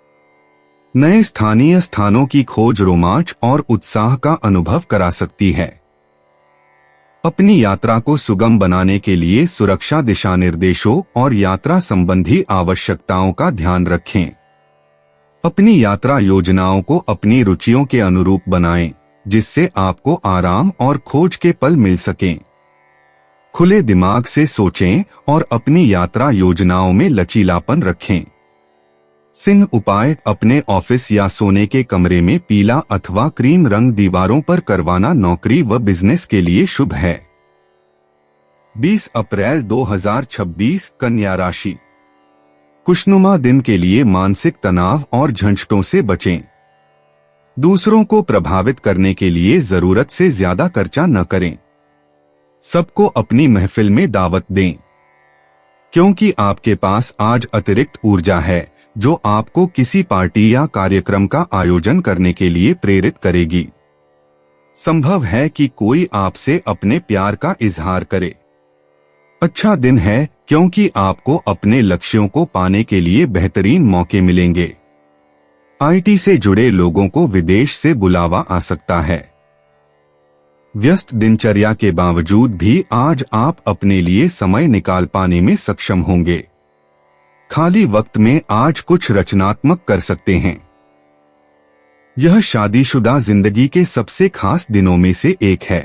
नए स्थानीय स्थानों की खोज रोमांच और उत्साह का अनुभव करा सकती है। अपनी यात्रा को सुगम बनाने के लिए सुरक्षा दिशा निर्देशों और यात्रा संबंधी आवश्यकताओं का ध्यान रखें। अपनी यात्रा योजनाओं को अपनी रुचियों के अनुरूप बनाएं, जिससे आपको आराम और खोज के पल मिल सकें। खुले दिमाग से सोचें और अपनी यात्रा योजनाओं में लचीलापन रखें। सिंह उपाय। अपने ऑफिस या सोने के कमरे में पीला अथवा क्रीम रंग दीवारों पर करवाना नौकरी व बिजनेस के लिए शुभ है। 20 अप्रैल 2026 कन्या राशि। खुशनुमा दिन के लिए मानसिक तनाव और झंझटों से बचें। दूसरों को प्रभावित करने के लिए जरूरत से ज्यादा खर्चा न करें। सबको अपनी महफिल में दावत दें, क्योंकि आपके पास आज अतिरिक्त ऊर्जा है जो आपको किसी पार्टी या कार्यक्रम का आयोजन करने के लिए प्रेरित करेगी। संभव है कि कोई आपसे अपने प्यार का इजहार करे। अच्छा दिन है, क्योंकि आपको अपने लक्ष्यों को पाने के लिए बेहतरीन मौके मिलेंगे। आईटी से जुड़े लोगों को विदेश से बुलावा आ सकता है। व्यस्त दिनचर्या के बावजूद भी आज आप अपने लिए समय निकाल पाने में सक्षम होंगे। खाली वक्त में आज कुछ रचनात्मक कर सकते हैं। यह शादीशुदा जिंदगी के सबसे खास दिनों में से एक है।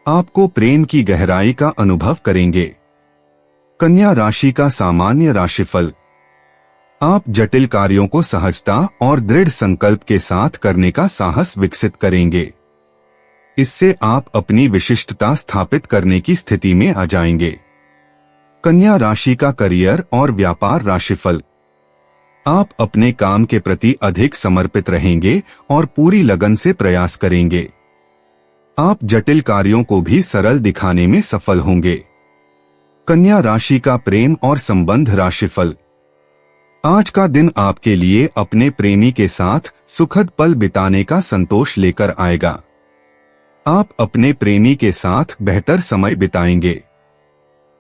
आपको प्रेम की गहराई का अनुभव करेंगे। कन्या राशि का सामान्य राशिफल। आप जटिल कार्यों को सहजता और दृढ़ संकल्प के साथ करने का साहस विकसित करेंगे। इससे आप अपनी विशिष्टता स्थापित करने की स्थिति में आ जाएंगे। कन्या राशि का करियर और व्यापार राशिफल। आप अपने काम के प्रति अधिक समर्पित रहेंगे और पूरी लगन से प्रयास करेंगे। आप जटिल कार्यों को भी सरल दिखाने में सफल होंगे। कन्या राशि का प्रेम और संबंध राशिफल। आज का दिन आपके लिए अपने प्रेमी के साथ सुखद पल बिताने का संतोष लेकर आएगा। आप अपने प्रेमी के साथ बेहतर समय बिताएंगे।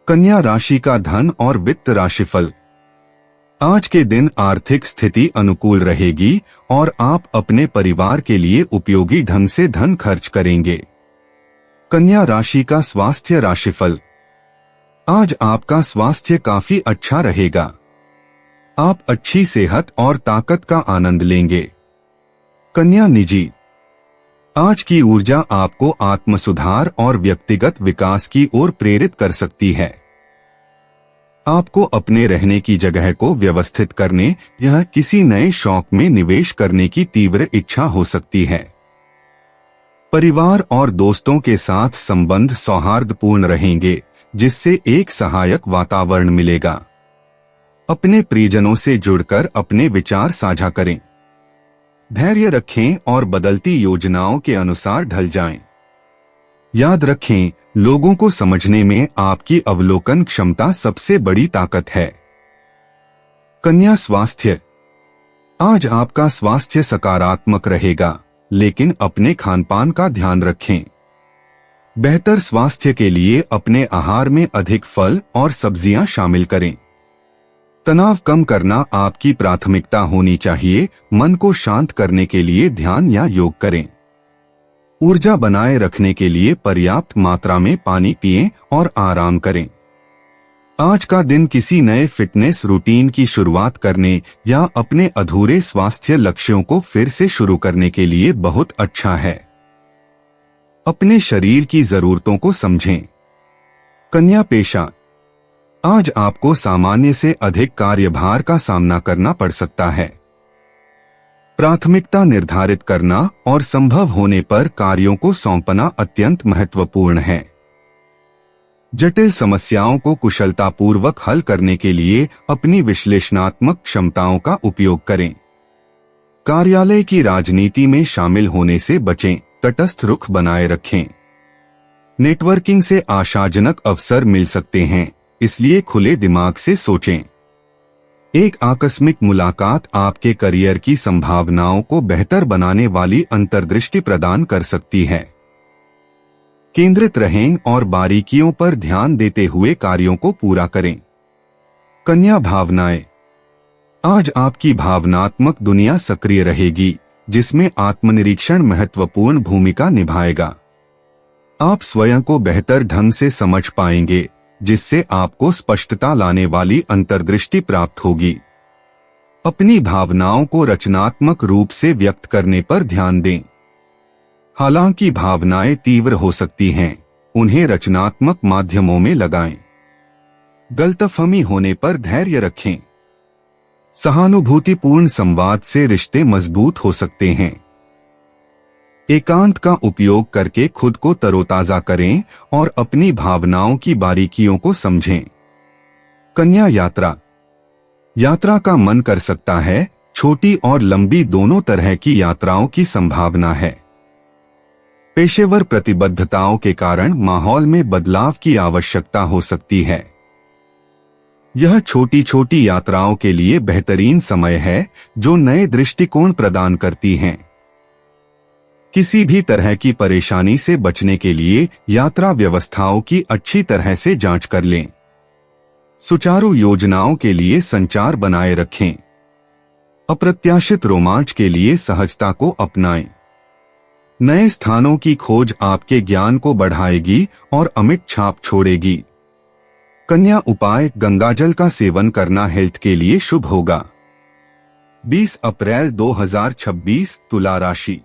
कन्या राशि का धन और वित्त राशिफल। आज के दिन आर्थिक स्थिति अनुकूल रहेगी और आप अपने परिवार के लिए उपयोगी ढंग से धन खर्च करेंगे। कन्या राशि का स्वास्थ्य राशिफल। आज आपका स्वास्थ्य काफी अच्छा रहेगा। आप अच्छी सेहत और ताकत का आनंद लेंगे। कन्या निजी। आज की ऊर्जा आपको आत्मसुधार और व्यक्तिगत विकास की ओर प्रेरित कर सकती है। आपको अपने रहने की जगह को व्यवस्थित करने या किसी नए शौक में निवेश करने की तीव्र इच्छा हो सकती है। परिवार और दोस्तों के साथ संबंध सौहार्दपूर्ण रहेंगे, जिससे एक सहायक वातावरण मिलेगा। अपने प्रियजनों से जुड़कर अपने विचार साझा करें। धैर्य रखें और बदलती योजनाओं के अनुसार ढल जाएं। याद रखें, लोगों को समझने में आपकी अवलोकन क्षमता सबसे बड़ी ताकत है। कन्या स्वास्थ्य। आज आपका स्वास्थ्य सकारात्मक रहेगा, लेकिन अपने खानपान का ध्यान रखें। बेहतर स्वास्थ्य के लिए अपने आहार में अधिक फल और सब्जियां शामिल करें। तनाव कम करना आपकी प्राथमिकता होनी चाहिए। मन को शांत करने के लिए ध्यान या योग करें। ऊर्जा बनाए रखने के लिए पर्याप्त मात्रा में पानी पिएं और आराम करें। आज का दिन किसी नए फिटनेस रूटीन की शुरुआत करने या अपने अधूरे स्वास्थ्य लक्ष्यों को फिर से शुरू करने के लिए बहुत अच्छा है। अपने शरीर की जरूरतों को समझें। कन्या पेशा। आज आपको सामान्य से अधिक कार्यभार का सामना करना पड़ सकता है। प्राथमिकता निर्धारित करना और संभव होने पर कार्यों को सौंपना अत्यंत महत्वपूर्ण है। जटिल समस्याओं को कुशलतापूर्वक हल करने के लिए अपनी विश्लेषणात्मक क्षमताओं का उपयोग करें। कार्यालय की राजनीति में शामिल होने से बचें, तटस्थ रुख बनाए रखें। नेटवर्किंग से आशाजनक अवसर मिल सकते हैं, इसलिए खुले दिमाग से सोचें। एक आकस्मिक मुलाकात आपके करियर की संभावनाओं को बेहतर बनाने वाली अंतर्दृष्टि प्रदान कर सकती है। केंद्रित रहें और बारीकियों पर ध्यान देते हुए कार्यों को पूरा करें। कन्या भावनाएं, आज आपकी भावनात्मक दुनिया सक्रिय रहेगी, जिसमें आत्मनिरीक्षण महत्वपूर्ण भूमिका निभाएगा। आप स्वयं को बेहतर ढंग से समझ पाएंगे, जिससे आपको स्पष्टता लाने वाली अंतर्दृष्टि प्राप्त होगी। अपनी भावनाओं को रचनात्मक रूप से व्यक्त करने पर ध्यान दें। हालांकि भावनाएं तीव्र हो सकती हैं, उन्हें रचनात्मक माध्यमों में लगाएं। गलतफहमी होने पर धैर्य रखें। सहानुभूतिपूर्ण संवाद से रिश्ते मजबूत हो सकते हैं। एकांत का उपयोग करके खुद को तरोताजा करें और अपनी भावनाओं की बारीकियों को समझें। कन्या यात्रा का मन कर सकता है। छोटी और लंबी दोनों तरह की यात्राओं की संभावना है। पेशेवर प्रतिबद्धताओं के कारण माहौल में बदलाव की आवश्यकता हो सकती है। यह छोटी छोटी यात्राओं के लिए बेहतरीन समय है, जो नए दृष्टिकोण प्रदान करती हैं। किसी भी तरह की परेशानी से बचने के लिए यात्रा व्यवस्थाओं की अच्छी तरह से जांच कर लें। सुचारू योजनाओं के लिए संचार बनाए रखें। अप्रत्याशित रोमांच के लिए सहजता को अपनाएं। नए स्थानों की खोज आपके ज्ञान को बढ़ाएगी और अमिट छाप छोड़ेगी। कन्या उपाय, गंगाजल का सेवन करना हेल्थ के लिए शुभ होगा। 20 अप्रैल 2026 तुला राशि।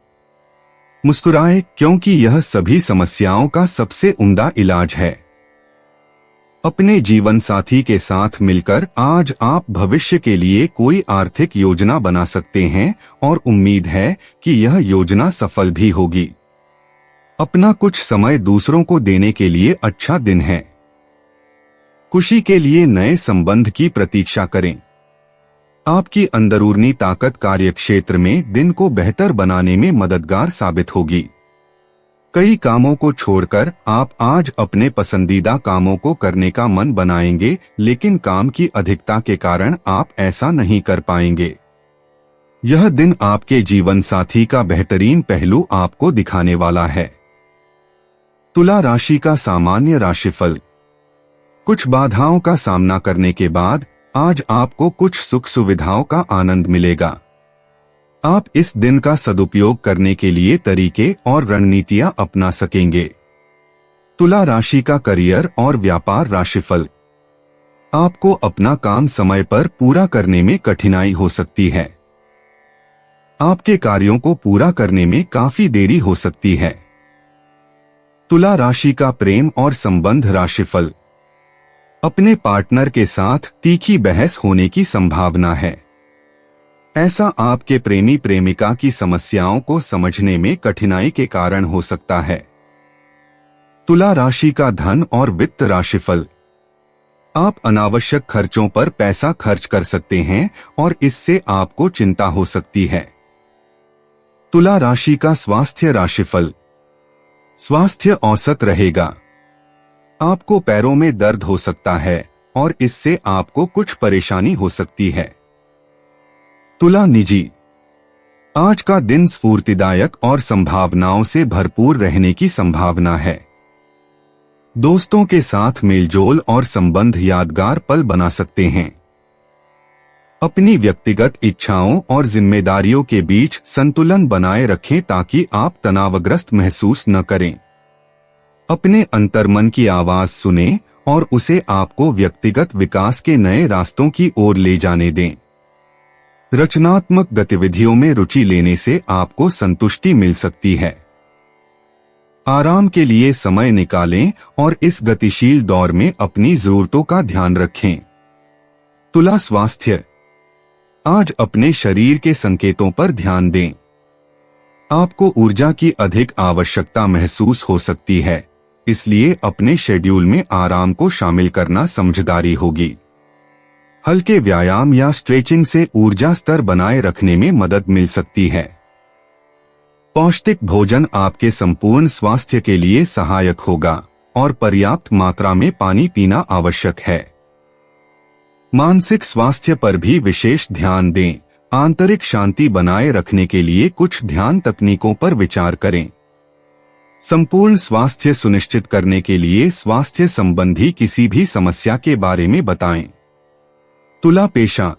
मुस्कुराएं, क्योंकि यह सभी समस्याओं का सबसे उम्दा इलाज है। अपने जीवन साथी के साथ मिलकर आज आप भविष्य के लिए कोई आर्थिक योजना बना सकते हैं और उम्मीद है कि यह योजना सफल भी होगी। अपना कुछ समय दूसरों को देने के लिए अच्छा दिन है। खुशी के लिए नए संबंध की प्रतीक्षा करें। आपकी अंदरूनी ताकत कार्यक्षेत्र में दिन को बेहतर बनाने में मददगार साबित होगी। कई कामों को छोड़कर आप आज अपने पसंदीदा कामों को करने का मन बनाएंगे, लेकिन काम की अधिकता के कारण आप ऐसा नहीं कर पाएंगे। यह दिन आपके जीवन साथी का बेहतरीन पहलू आपको दिखाने वाला है। तुला राशि का सामान्य राशिफल। कुछ बाधाओं का सामना करने के बाद आज आपको कुछ सुख सुविधाओं का आनंद मिलेगा। आप इस दिन का सदुपयोग करने के लिए तरीके और रणनीतियां अपना सकेंगे। तुला राशि का करियर और व्यापार राशिफल। आपको अपना काम समय पर पूरा करने में कठिनाई हो सकती है। आपके कार्यों को पूरा करने में काफी देरी हो सकती है। तुला राशि का प्रेम और संबंध राशिफल। अपने पार्टनर के साथ तीखी बहस होने की संभावना है। ऐसा आपके प्रेमी प्रेमिका की समस्याओं को समझने में कठिनाई के कारण हो सकता है। तुला राशि का धन और वित्त राशिफल। आप अनावश्यक खर्चों पर पैसा खर्च कर सकते हैं और इससे आपको चिंता हो सकती है। तुला राशि का स्वास्थ्य राशिफल। स्वास्थ्य औसत रहेगा। आपको पैरों में दर्द हो सकता है और इससे आपको कुछ परेशानी हो सकती है। तुला निजी। आज का दिन स्फूर्तिदायक और संभावनाओं से भरपूर रहने की संभावना है। दोस्तों के साथ मेलजोल और संबंध यादगार पल बना सकते हैं। अपनी व्यक्तिगत इच्छाओं और जिम्मेदारियों के बीच संतुलन बनाए रखें ताकि आप तनावग्रस्त महसूस न करें। अपने अंतर्मन की आवाज सुनें और उसे आपको व्यक्तिगत विकास के नए रास्तों की ओर ले जाने दें। रचनात्मक गतिविधियों में रुचि लेने से आपको संतुष्टि मिल सकती है। आराम के लिए समय निकालें और इस गतिशील दौर में अपनी जरूरतों का ध्यान रखें। तुला स्वास्थ्य। आज अपने शरीर के संकेतों पर ध्यान दें। आपको ऊर्जा की अधिक आवश्यकता महसूस हो सकती है, इसलिए अपने शेड्यूल में आराम को शामिल करना समझदारी होगी। हल्के व्यायाम या स्ट्रेचिंग से ऊर्जा स्तर बनाए रखने में मदद मिल सकती है। पौष्टिक भोजन आपके संपूर्ण स्वास्थ्य के लिए सहायक होगा और पर्याप्त मात्रा में पानी पीना आवश्यक है। मानसिक स्वास्थ्य पर भी विशेष ध्यान दें। आंतरिक शांति बनाए रखने के लिए कुछ ध्यान तकनीकों पर विचार करें। संपूर्ण स्वास्थ्य सुनिश्चित करने के लिए स्वास्थ्य संबंधी किसी भी समस्या के बारे में बताएं। तुला पेशा,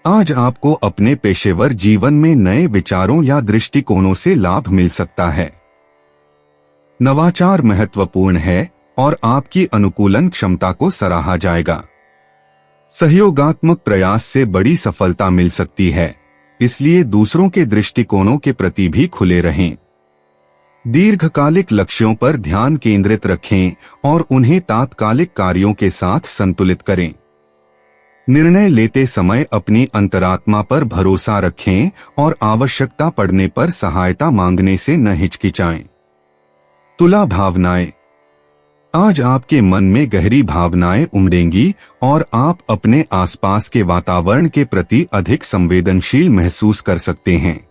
आज आपको अपने पेशेवर जीवन में नए विचारों या दृष्टिकोणों से लाभ मिल सकता है। नवाचार महत्वपूर्ण है और आपकी अनुकूलन क्षमता को सराहा जाएगा। सहयोगात्मक प्रयास से बड़ी सफलता मिल सकती है, इसलिए दूसरों के दृष्टिकोणों के प्रति भी खुले रहें। दीर्घकालिक लक्ष्यों पर ध्यान केंद्रित रखें और उन्हें तात्कालिक कार्यों के साथ संतुलित करें। निर्णय लेते समय अपनी अंतरात्मा पर भरोसा रखें और आवश्यकता पड़ने पर सहायता मांगने से न हिचकिचाएं। तुला भावनाएं, आज आपके मन में गहरी भावनाएं उमड़ेंगी और आप अपने आसपास के वातावरण के प्रति अधिक संवेदनशील महसूस कर सकते हैं।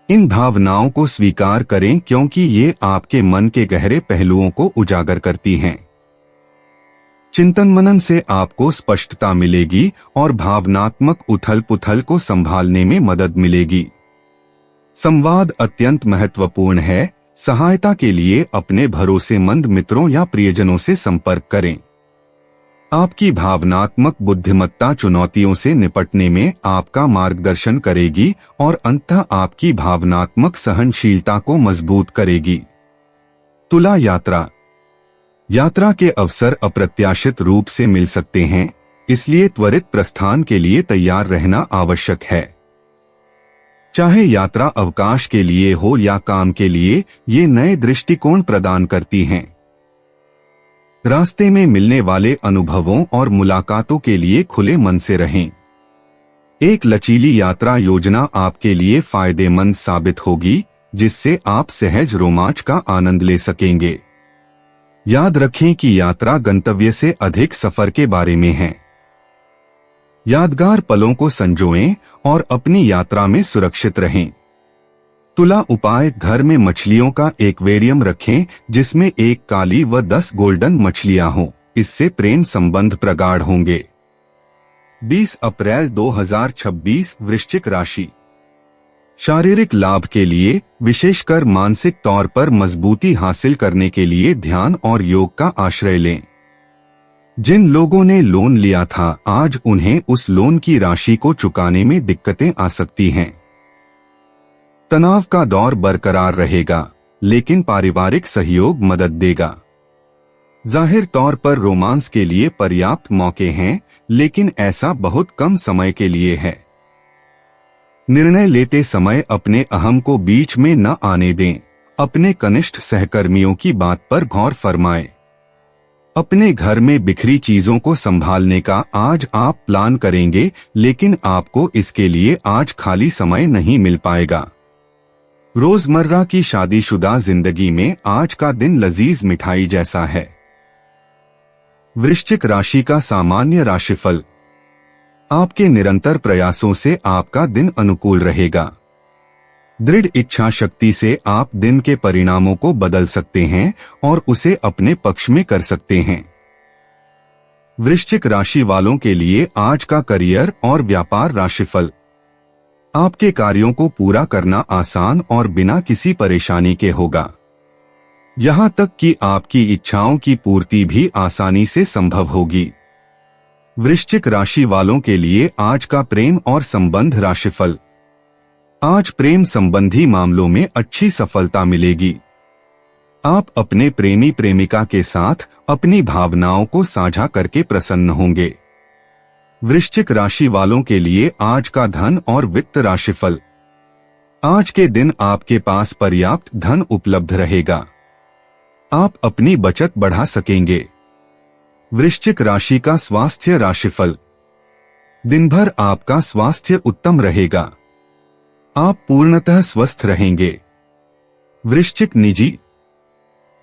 इन भावनाओं को स्वीकार करें क्योंकि ये आपके मन के गहरे पहलुओं को उजागर करती हैं। चिंतन मनन से आपको स्पष्टता मिलेगी और भावनात्मक उथल-पुथल को संभालने में मदद मिलेगी। संवाद अत्यंत महत्वपूर्ण है। सहायता के लिए अपने भरोसेमंद मित्रों या प्रियजनों से संपर्क करें। आपकी भावनात्मक बुद्धिमत्ता चुनौतियों से निपटने में आपका मार्गदर्शन करेगी और अंततः आपकी भावनात्मक सहनशीलता को मजबूत करेगी। तुला यात्रा, यात्रा के अवसर अप्रत्याशित रूप से मिल सकते हैं, इसलिए त्वरित प्रस्थान के लिए तैयार रहना आवश्यक है। चाहे यात्रा अवकाश के लिए हो या काम के लिए, ये नए दृष्टिकोण प्रदान करती हैं। रास्ते में मिलने वाले अनुभवों और मुलाकातों के लिए खुले मन से रहें। एक लचीली यात्रा योजना आपके लिए फायदेमंद साबित होगी, जिससे आप सहज रोमांच का आनंद ले सकेंगे। याद रखें कि यात्रा गंतव्य से अधिक सफर के बारे में है। यादगार पलों को संजोएं और अपनी यात्रा में सुरक्षित रहें। तुला उपाय, घर में मछलियों का एक्वेरियम रखें जिसमें 1 काली व 10 गोल्डन मछलियां हों। इससे प्रेम संबंध प्रगाढ़ होंगे। 20 अप्रैल 2026 वृश्चिक राशि, शारीरिक लाभ के लिए, विशेषकर मानसिक तौर पर मजबूती हासिल करने के लिए ध्यान और योग का आश्रय लें। जिन लोगों ने लोन लिया था, आज उन्हें उस लोन की राशि को चुकाने में दिक्कतें आ सकती हैं। तनाव का दौर बरकरार रहेगा, लेकिन पारिवारिक सहयोग मदद देगा। जाहिर तौर पर रोमांस के लिए पर्याप्त मौके हैं, लेकिन ऐसा बहुत कम समय के लिए है। निर्णय लेते समय अपने अहम को बीच में न आने दें। अपने कनिष्ठ सहकर्मियों की बात पर गौर फरमाएं। अपने घर में बिखरी चीजों को संभालने का आज आप प्लान करेंगे, लेकिन आपको इसके लिए आज खाली समय नहीं मिल पाएगा। रोजमर्रा की शादीशुदा जिंदगी में आज का दिन लजीज मिठाई जैसा है। वृश्चिक राशि का सामान्य राशिफल, आपके निरंतर प्रयासों से आपका दिन अनुकूल रहेगा। दृढ़ इच्छा शक्ति से आप दिन के परिणामों को बदल सकते हैं और उसे अपने पक्ष में कर सकते हैं। वृश्चिक राशि वालों के लिए आज का करियर और व्यापार राशिफल, आपके कार्यों को पूरा करना आसान और बिना किसी परेशानी के होगा। यहां तक कि आपकी इच्छाओं की पूर्ति भी आसानी से संभव होगी। वृश्चिक राशि वालों के लिए आज का प्रेम और संबंध राशिफल, आज प्रेम संबंधी मामलों में अच्छी सफलता मिलेगी। आप अपने प्रेमी प्रेमिका के साथ अपनी भावनाओं को साझा करके प्रसन्न होंगे। वृश्चिक राशि वालों के लिए आज का धन और वित्त राशिफल, आज के दिन आपके पास पर्याप्त धन उपलब्ध रहेगा। आप अपनी बचत बढ़ा सकेंगे। वृश्चिक राशि का स्वास्थ्य राशिफल, दिन भर आपका स्वास्थ्य उत्तम रहेगा। आप पूर्णतः स्वस्थ रहेंगे। वृश्चिक निजी।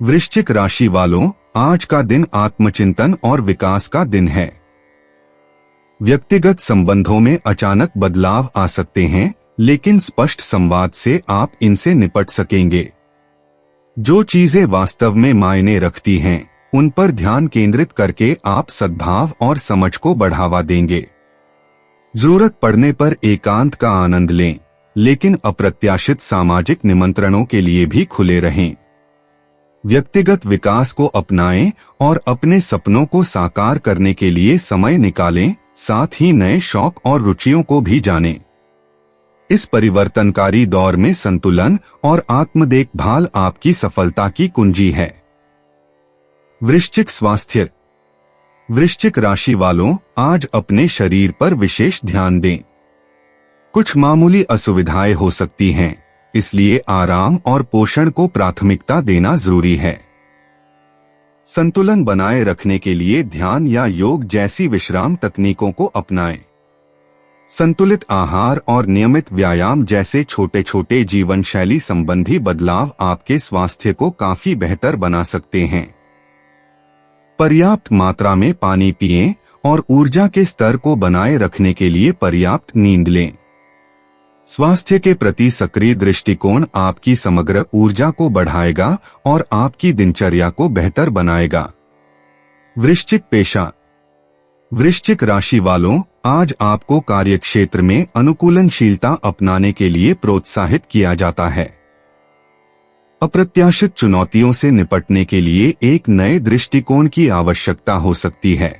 वृश्चिक राशि वालों, आज का दिन आत्मचिंतन और विकास का दिन है। व्यक्तिगत संबंधों में अचानक बदलाव आ सकते हैं, लेकिन स्पष्ट संवाद से आप इनसे निपट सकेंगे। जो चीजें वास्तव में मायने रखती हैं, उन पर ध्यान केंद्रित करके आप सद्भाव और समझ को बढ़ावा देंगे। जरूरत पड़ने पर एकांत का आनंद लें, लेकिन अप्रत्याशित सामाजिक निमंत्रणों के लिए भी खुले रहें। व्यक्तिगत विकास को अपनाएं और अपने सपनों को साकार करने के लिए समय निकालें, साथ ही नए शौक और रुचियों को भी जानें। इस परिवर्तनकारी दौर में संतुलन और आत्म देखभाल आपकी सफलता की कुंजी है। वृश्चिक स्वास्थ्य। वृश्चिक राशि वालों, आज अपने शरीर पर विशेष ध्यान दें। कुछ मामूली असुविधाएं हो सकती हैं, इसलिए आराम और पोषण को प्राथमिकता देना जरूरी है। संतुलन बनाए रखने के लिए ध्यान या योग जैसी विश्राम तकनीकों को अपनाएं। संतुलित आहार और नियमित व्यायाम जैसे छोटे छोटे जीवन शैली संबंधी बदलाव आपके स्वास्थ्य को काफी बेहतर बना सकते हैं। पर्याप्त मात्रा में पानी पिएं और ऊर्जा के स्तर को बनाए रखने के लिए पर्याप्त नींद लें। स्वास्थ्य के प्रति सक्रिय दृष्टिकोण आपकी समग्र ऊर्जा को बढ़ाएगा और आपकी दिनचर्या को बेहतर बनाएगा। वृश्चिक पेशा। वृश्चिक राशि वालों, आज आपको कार्यक्षेत्र में अनुकूलनशीलता अपनाने के लिए प्रोत्साहित किया जाता है। अप्रत्याशित चुनौतियों से निपटने के लिए एक नए दृष्टिकोण की आवश्यकता हो सकती है।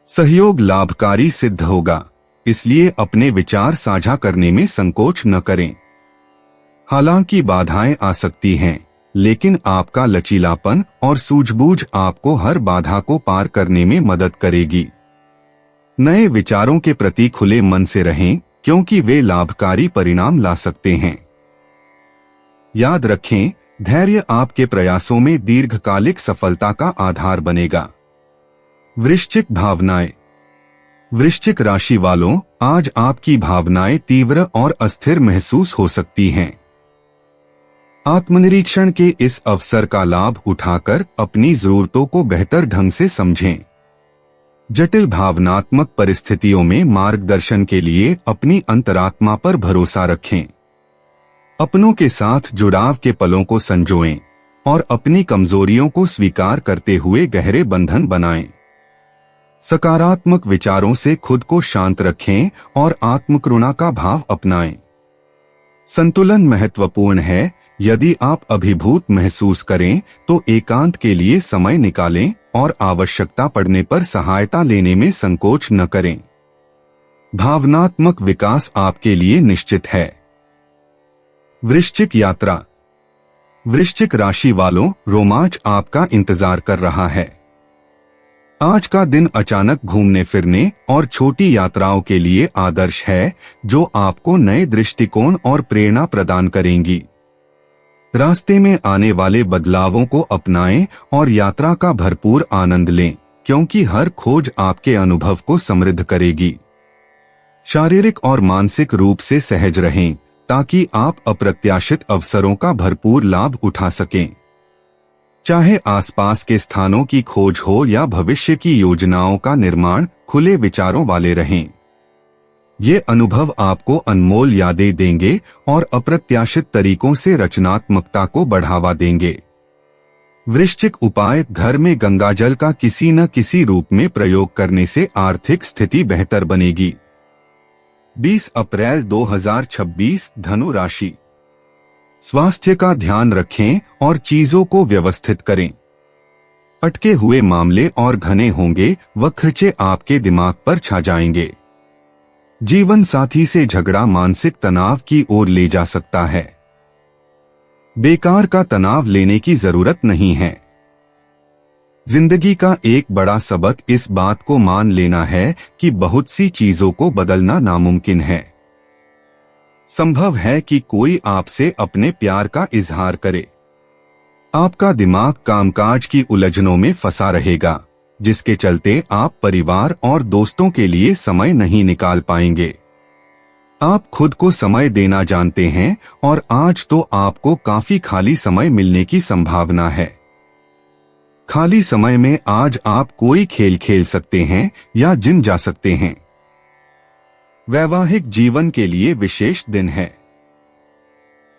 सहयोग लाभकारी सिद्ध होगा, इसलिए अपने विचार साझा करने में संकोच न करें। हालांकि बाधाएं आ सकती हैं, लेकिन आपका लचीलापन और सूझबूझ आपको हर बाधा को पार करने में मदद करेगी। नए विचारों के प्रति खुले मन से रहें, क्योंकि वे लाभकारी परिणाम ला सकते हैं। याद रखें, धैर्य आपके प्रयासों में दीर्घकालिक सफलता का आधार बनेगा। वृश्चिक भावनाएं। वृश्चिक राशि वालों, आज आपकी भावनाएं तीव्र और अस्थिर महसूस हो सकती हैं। आत्मनिरीक्षण के इस अवसर का लाभ उठाकर अपनी जरूरतों को बेहतर ढंग से समझें। जटिल भावनात्मक परिस्थितियों में मार्गदर्शन के लिए अपनी अंतरात्मा पर भरोसा रखें। अपनों के साथ जुड़ाव के पलों को संजोएं और अपनी कमजोरियों को स्वीकार करते हुए गहरे बंधन बनाएं। सकारात्मक विचारों से खुद को शांत रखें और आत्मकरुणा का भाव अपनाएं। संतुलन महत्वपूर्ण है। यदि आप अभिभूत महसूस करें तो एकांत के लिए समय निकालें और आवश्यकता पड़ने पर सहायता लेने में संकोच न करें। भावनात्मक विकास आपके लिए निश्चित है। वृश्चिक यात्रा। वृश्चिक राशि वालों, रोमांच आपका इंतजार कर रहा है। आज का दिन अचानक घूमने फिरने और छोटी यात्राओं के लिए आदर्श है, जो आपको नए दृष्टिकोण और प्रेरणा प्रदान करेंगी। रास्ते में आने वाले बदलावों को अपनाएं और यात्रा का भरपूर आनंद लें, क्योंकि हर खोज आपके अनुभव को समृद्ध करेगी। शारीरिक और मानसिक रूप से सहज रहें, ताकि आप अप्रत्याशित अवसरों का भरपूर लाभ उठा सकें। चाहे आसपास के स्थानों की खोज हो या भविष्य की योजनाओं का निर्माण, खुले विचारों वाले रहें। ये अनुभव आपको अनमोल यादें देंगे और अप्रत्याशित तरीकों से रचनात्मकता को बढ़ावा देंगे। वृश्चिक उपाय। घर में गंगाजल का किसी न किसी रूप में प्रयोग करने से आर्थिक स्थिति बेहतर बनेगी। 20 अप्रैल 2026 धनु राशि। स्वास्थ्य का ध्यान रखें और चीजों को व्यवस्थित करें। अटके हुए मामले और घने होंगे व खर्चे आपके दिमाग पर छा जाएंगे। जीवन साथी से झगड़ा मानसिक तनाव की ओर ले जा सकता है। बेकार का तनाव लेने की जरूरत नहीं है। जिंदगी का एक बड़ा सबक इस बात को मान लेना है कि बहुत सी चीजों को बदलना नामुमकिन है। संभव है कि कोई आपसे अपने प्यार का इजहार करे। आपका दिमाग कामकाज की उलझनों में फंसा रहेगा, जिसके चलते आप परिवार और दोस्तों के लिए समय नहीं निकाल पाएंगे। आप खुद को समय देना जानते हैं और आज तो आपको काफी खाली समय मिलने की संभावना है। खाली समय में आज आप कोई खेल खेल सकते हैं या जिम जा सकते हैं। वैवाहिक जीवन के लिए विशेष दिन है।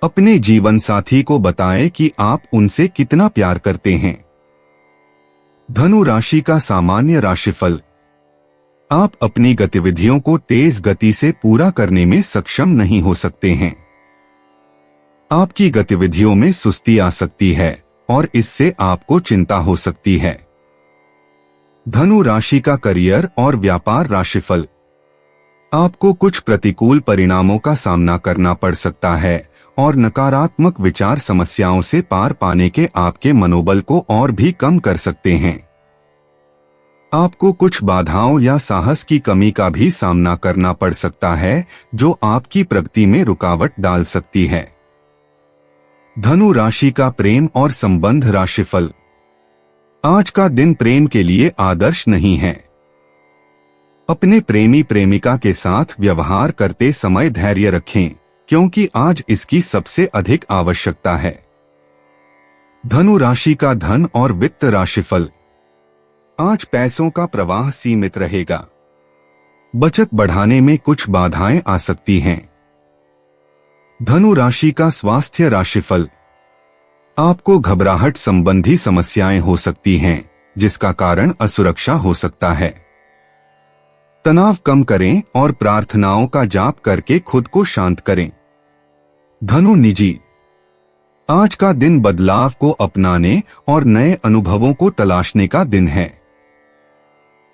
अपने जीवन साथी को बताएं कि आप उनसे कितना प्यार करते हैं। धनु राशि का सामान्य राशिफल। आप अपनी गतिविधियों को तेज गति से पूरा करने में सक्षम नहीं हो सकते हैं। आपकी गतिविधियों में सुस्ती आ सकती है और इससे आपको चिंता हो सकती है। धनु राशि का करियर और व्यापार राशिफल। आपको कुछ प्रतिकूल परिणामों का सामना करना पड़ सकता है और नकारात्मक विचार समस्याओं से पार पाने के आपके मनोबल को और भी कम कर सकते हैं। आपको कुछ बाधाओं या साहस की कमी का भी सामना करना पड़ सकता है जो आपकी प्रगति में रुकावट डाल सकती है। धनु राशि का प्रेम और संबंध राशिफल। आज का दिन प्रेम के लिए आदर्श नहीं है। अपने प्रेमी प्रेमिका के साथ व्यवहार करते समय धैर्य रखें, क्योंकि आज इसकी सबसे अधिक आवश्यकता है। धनु राशि का धन और वित्त राशिफल। आज पैसों का प्रवाह सीमित रहेगा। बचत बढ़ाने में कुछ बाधाएं आ सकती हैं। धनु राशि का स्वास्थ्य राशिफल। आपको घबराहट संबंधी समस्याएं हो सकती हैं, जिसका कारण असुरक्षा हो सकता है। तनाव कम करें और प्रार्थनाओं का जाप करके खुद को शांत करें। धनु निजी। आज का दिन बदलाव को अपनाने और नए अनुभवों को तलाशने का दिन है।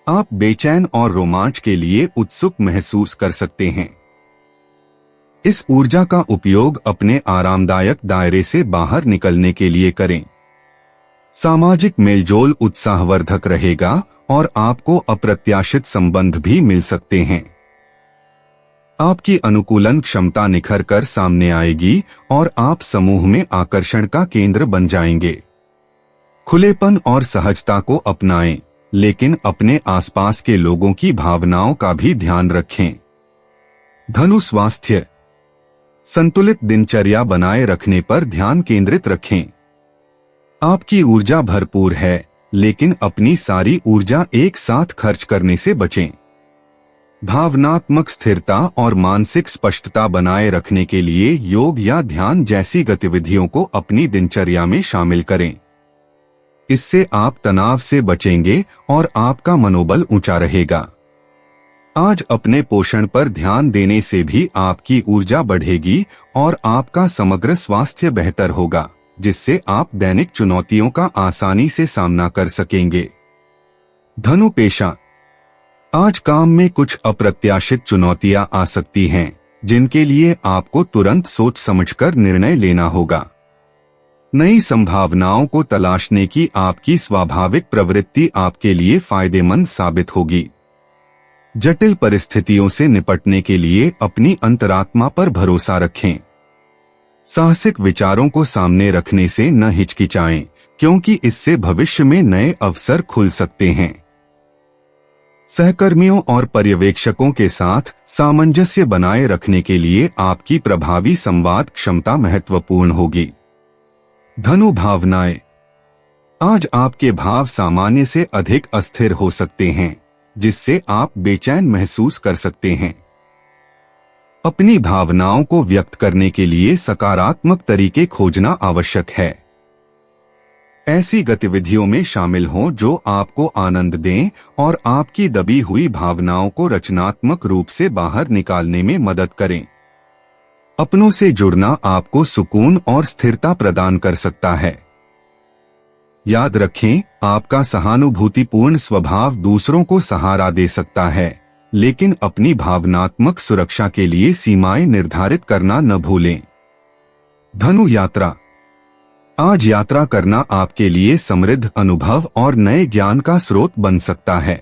आप बेचैन और रोमांच के लिए उत्सुक महसूस कर सकते हैं। इस ऊर्जा का उपयोग अपने आरामदायक दायरे से बाहर निकलने के लिए करें। सामाजिक मेलजोल उत्साहवर्धक रहेगा और आपको अप्रत्याशित संबंध भी मिल सकते हैं। आपकी अनुकूलन क्षमता निखर कर सामने आएगी और आप समूह में आकर्षण का केंद्र बन जाएंगे। खुलेपन और सहजता को अपनाएं, लेकिन अपने आसपास के लोगों की भावनाओं का भी ध्यान रखें। धनु स्वास्थ्य। संतुलित दिनचर्या बनाए रखने पर ध्यान केंद्रित रखें। आपकी ऊर्जा भरपूर है, लेकिन अपनी सारी ऊर्जा एक साथ खर्च करने से बचें। भावनात्मक स्थिरता और मानसिक स्पष्टता बनाए रखने के लिए योग या ध्यान जैसी गतिविधियों को अपनी दिनचर्या में शामिल करें। इससे आप तनाव से बचेंगे और आपका मनोबल ऊंचा रहेगा। आज अपने पोषण पर ध्यान देने से भी आपकी ऊर्जा बढ़ेगी और आपका समग्र स्वास्थ्य बेहतर होगा, जिससे आप दैनिक चुनौतियों का आसानी से सामना कर सकेंगे। धनु पेशा। आज काम में कुछ अप्रत्याशित चुनौतियां आ सकती हैं, जिनके लिए आपको तुरंत सोच समझकर निर्णय लेना होगा। नई संभावनाओं को तलाशने की आपकी स्वाभाविक प्रवृत्ति आपके लिए फायदेमंद साबित होगी। जटिल परिस्थितियों से निपटने के लिए अपनी अंतरात्मा पर भरोसा रखें। साहसिक विचारों को सामने रखने से न हिचकिचाएं, क्योंकि इससे भविष्य में नए अवसर खुल सकते हैं। सहकर्मियों और पर्यवेक्षकों के साथ सामंजस्य बनाए रखने के लिए आपकी प्रभावी संवाद क्षमता महत्वपूर्ण होगी। धनु भावनाएं। आज आपके भाव सामान्य से अधिक अस्थिर हो सकते हैं, जिससे आप बेचैन महसूस कर सकते हैं। अपनी भावनाओं को व्यक्त करने के लिए सकारात्मक तरीके खोजना आवश्यक है। ऐसी गतिविधियों में शामिल हों जो आपको आनंद दें और आपकी दबी हुई भावनाओं को रचनात्मक रूप से बाहर निकालने में मदद करें। अपनों से जुड़ना आपको सुकून और स्थिरता प्रदान कर सकता है। याद रखें, आपका सहानुभूतिपूर्ण स्वभाव दूसरों को सहारा दे सकता है, लेकिन अपनी भावनात्मक सुरक्षा के लिए सीमाएं निर्धारित करना न भूलें। धनु यात्रा। आज यात्रा करना आपके लिए समृद्ध अनुभव और नए ज्ञान का स्रोत बन सकता है।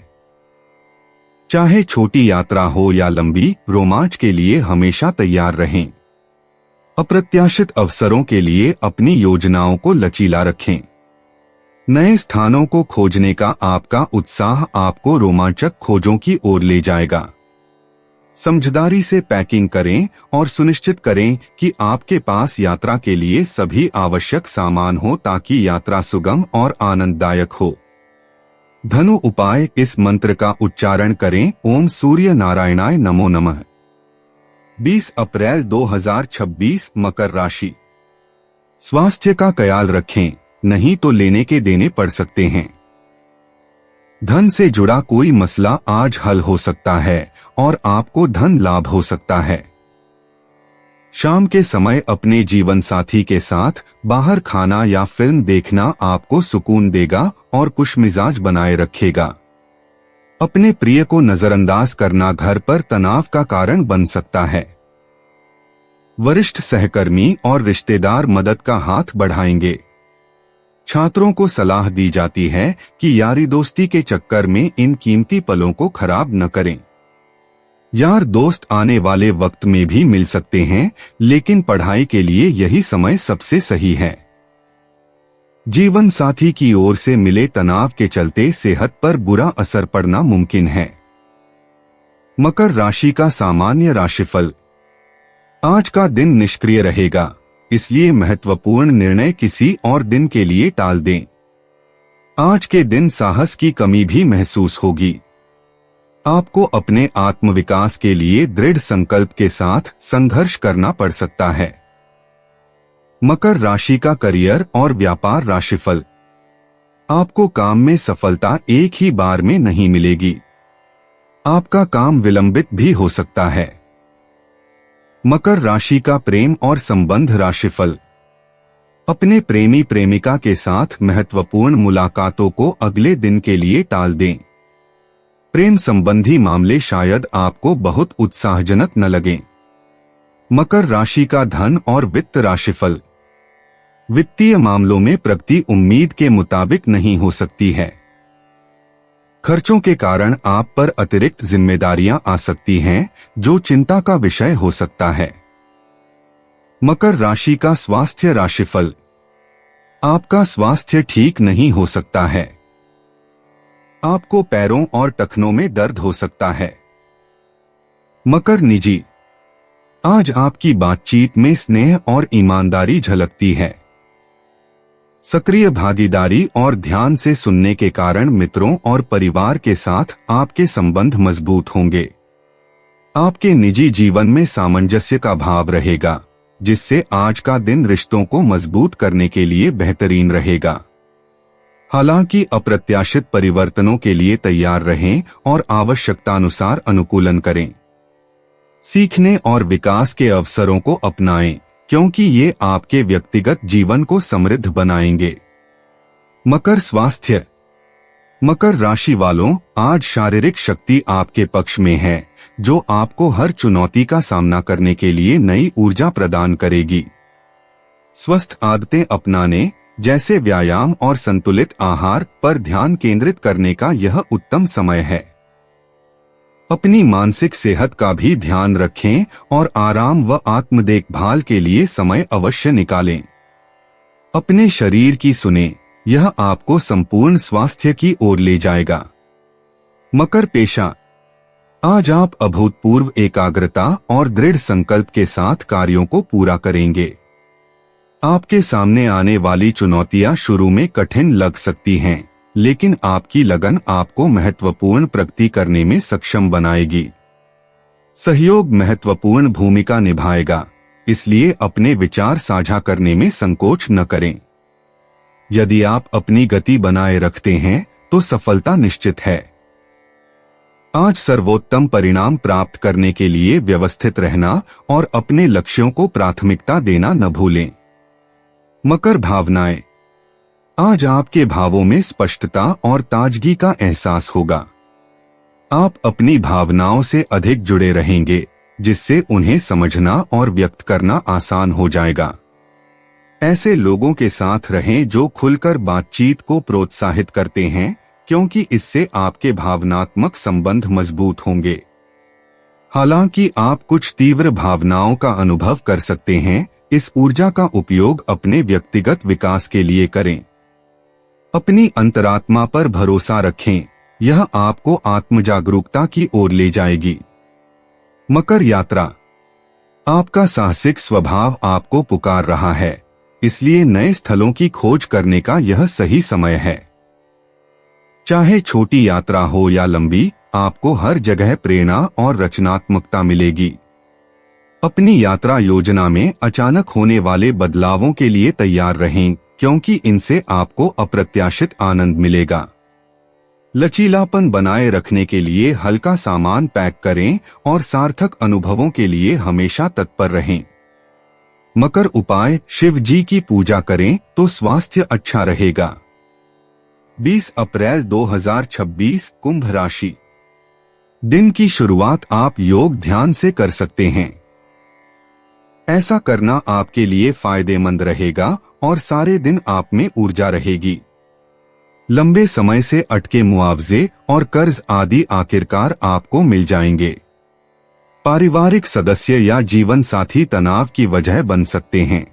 चाहे छोटी यात्रा हो या लंबी, रोमांच के लिए हमेशा तैयार रहें। अप्रत्याशित अवसरों के लिए अपनी योजनाओं को लचीला रखें। नए स्थानों को खोजने का आपका उत्साह आपको रोमांचक खोजों की ओर ले जाएगा। समझदारी से पैकिंग करें और सुनिश्चित करें कि आपके पास यात्रा के लिए सभी आवश्यक सामान हो ताकि यात्रा सुगम और आनंददायक हो। धनु उपाय, इस मंत्र का उच्चारण करें, ओम सूर्य नारायणाय नमो नमः। 20 अप्रैल 2026 मकर राशि। स्वास्थ्य का ख्याल रखें, नहीं तो लेने के देने पड़ सकते हैं। धन से जुड़ा कोई मसला आज हल हो सकता है और आपको धन लाभ हो सकता है। शाम के समय अपने जीवन साथी के साथ बाहर खाना या फिल्म देखना आपको सुकून देगा और खुशमिजाज बनाए रखेगा। अपने प्रिय को नजरअंदाज करना घर पर तनाव का कारण बन सकता है। वरिष्ठ सहकर्मी और रिश्तेदार मदद का हाथ बढ़ाएंगे। छात्रों को सलाह दी जाती है कि यारी दोस्ती के चक्कर में इन कीमती पलों को खराब न करें। यार दोस्त आने वाले वक्त में भी मिल सकते हैं, लेकिन पढ़ाई के लिए यही समय सबसे सही है। जीवन साथी की ओर से मिले तनाव के चलते सेहत पर बुरा असर पड़ना मुमकिन है। मकर राशि का सामान्य राशिफल। आज का दिन निष्क्रिय रहेगा, इसलिए महत्वपूर्ण निर्णय किसी और दिन के लिए टाल दें। आज के दिन साहस की कमी भी महसूस होगी। आपको अपने आत्मविकास के लिए दृढ़ संकल्प के साथ संघर्ष करना पड़ सकता है। मकर राशि का करियर और व्यापार राशिफल। आपको काम में सफलता एक ही बार में नहीं मिलेगी। आपका काम विलंबित भी हो सकता है। मकर राशि का प्रेम और संबंध राशिफल। अपने प्रेमी प्रेमिका के साथ महत्वपूर्ण मुलाकातों को अगले दिन के लिए टाल दें। प्रेम संबंधी मामले शायद आपको बहुत उत्साहजनक न लगें। मकर राशि का धन और वित्त राशिफल। वित्तीय मामलों में प्रगति उम्मीद के मुताबिक नहीं हो सकती है। खर्चों के कारण आप पर अतिरिक्त जिम्मेदारियां आ सकती हैं, जो चिंता का विषय हो सकता है। मकर राशि का स्वास्थ्य राशिफल। आपका स्वास्थ्य ठीक नहीं हो सकता है। आपको पैरों और टखनों में दर्द हो सकता है। मकर निजी। आज आपकी बातचीत में स्नेह और ईमानदारी झलकती है। सक्रिय भागीदारी और ध्यान से सुनने के कारण मित्रों और परिवार के साथ आपके संबंध मजबूत होंगे। आपके निजी जीवन में सामंजस्य का भाव रहेगा, जिससे आज का दिन रिश्तों को मजबूत करने के लिए बेहतरीन रहेगा। हालांकि अप्रत्याशित परिवर्तनों के लिए तैयार रहें और आवश्यकतानुसार अनुकूलन करें। सीखने और विकास के अवसरों को अपनाएं, क्योंकि ये आपके व्यक्तिगत जीवन को समृद्ध बनाएंगे। मकर स्वास्थ्य। मकर राशि वालों, आज शारीरिक शक्ति आपके पक्ष में है, जो आपको हर चुनौती का सामना करने के लिए नई ऊर्जा प्रदान करेगी। स्वस्थ आदतें अपनाने, जैसे व्यायाम और संतुलित आहार पर ध्यान केंद्रित करने का यह उत्तम समय है। अपनी मानसिक सेहत का भी ध्यान रखें और आराम व आत्म देखभाल के लिए समय अवश्य निकालें। अपने शरीर की सुनें, यह आपको संपूर्ण स्वास्थ्य की ओर ले जाएगा। मकर पेशा। आज आप अभूतपूर्व एकाग्रता और दृढ़ संकल्प के साथ कार्यों को पूरा करेंगे। आपके सामने आने वाली चुनौतियां शुरू में कठिन लग सकती हैं, लेकिन आपकी लगन आपको महत्वपूर्ण प्रगति करने में सक्षम बनाएगी। सहयोग महत्वपूर्ण भूमिका निभाएगा, इसलिए अपने विचार साझा करने में संकोच न करें। यदि आप अपनी गति बनाए रखते हैं तो सफलता निश्चित है। आज सर्वोत्तम परिणाम प्राप्त करने के लिए व्यवस्थित रहना और अपने लक्ष्यों को प्राथमिकता देना न भूलें। मकर भावनाएं। आज आपके भावों में स्पष्टता और ताजगी का एहसास होगा। आप अपनी भावनाओं से अधिक जुड़े रहेंगे, जिससे उन्हें समझना और व्यक्त करना आसान हो जाएगा। ऐसे लोगों के साथ रहें जो खुलकर बातचीत को प्रोत्साहित करते हैं, क्योंकि इससे आपके भावनात्मक संबंध मजबूत होंगे। हालांकि आप कुछ तीव्र भावनाओं का अनुभव कर सकते हैं, इस ऊर्जा का उपयोग अपने व्यक्तिगत विकास के लिए करें। अपनी अंतरात्मा पर भरोसा रखें, यह आपको आत्मजागरूकता की ओर ले जाएगी। मकर यात्रा। आपका साहसिक स्वभाव आपको पुकार रहा है, इसलिए नए स्थलों की खोज करने का यह सही समय है। चाहे छोटी यात्रा हो या लंबी, आपको हर जगह प्रेरणा और रचनात्मकता मिलेगी। अपनी यात्रा योजना में अचानक होने वाले बदलावों के लिए तैयार रहें, क्योंकि इनसे आपको अप्रत्याशित आनंद मिलेगा। लचीलापन बनाए रखने के लिए हल्का सामान पैक करें और सार्थक अनुभवों के लिए हमेशा तत्पर रहें। मकर उपाय: शिव जी की पूजा करें तो स्वास्थ्य अच्छा रहेगा। 20 अप्रैल 2026 कुंभ राशि। दिन की शुरुआत आप योग ध्यान से कर सकते हैं। ऐसा करना आपके लिए फायदेमंद रहेगा और सारे दिन आप में ऊर्जा रहेगी। लंबे समय से अटके मुआवजे और कर्ज आदि आखिरकार आपको मिल जाएंगे। पारिवारिक सदस्य या जीवन साथी तनाव की वजह बन सकते हैं।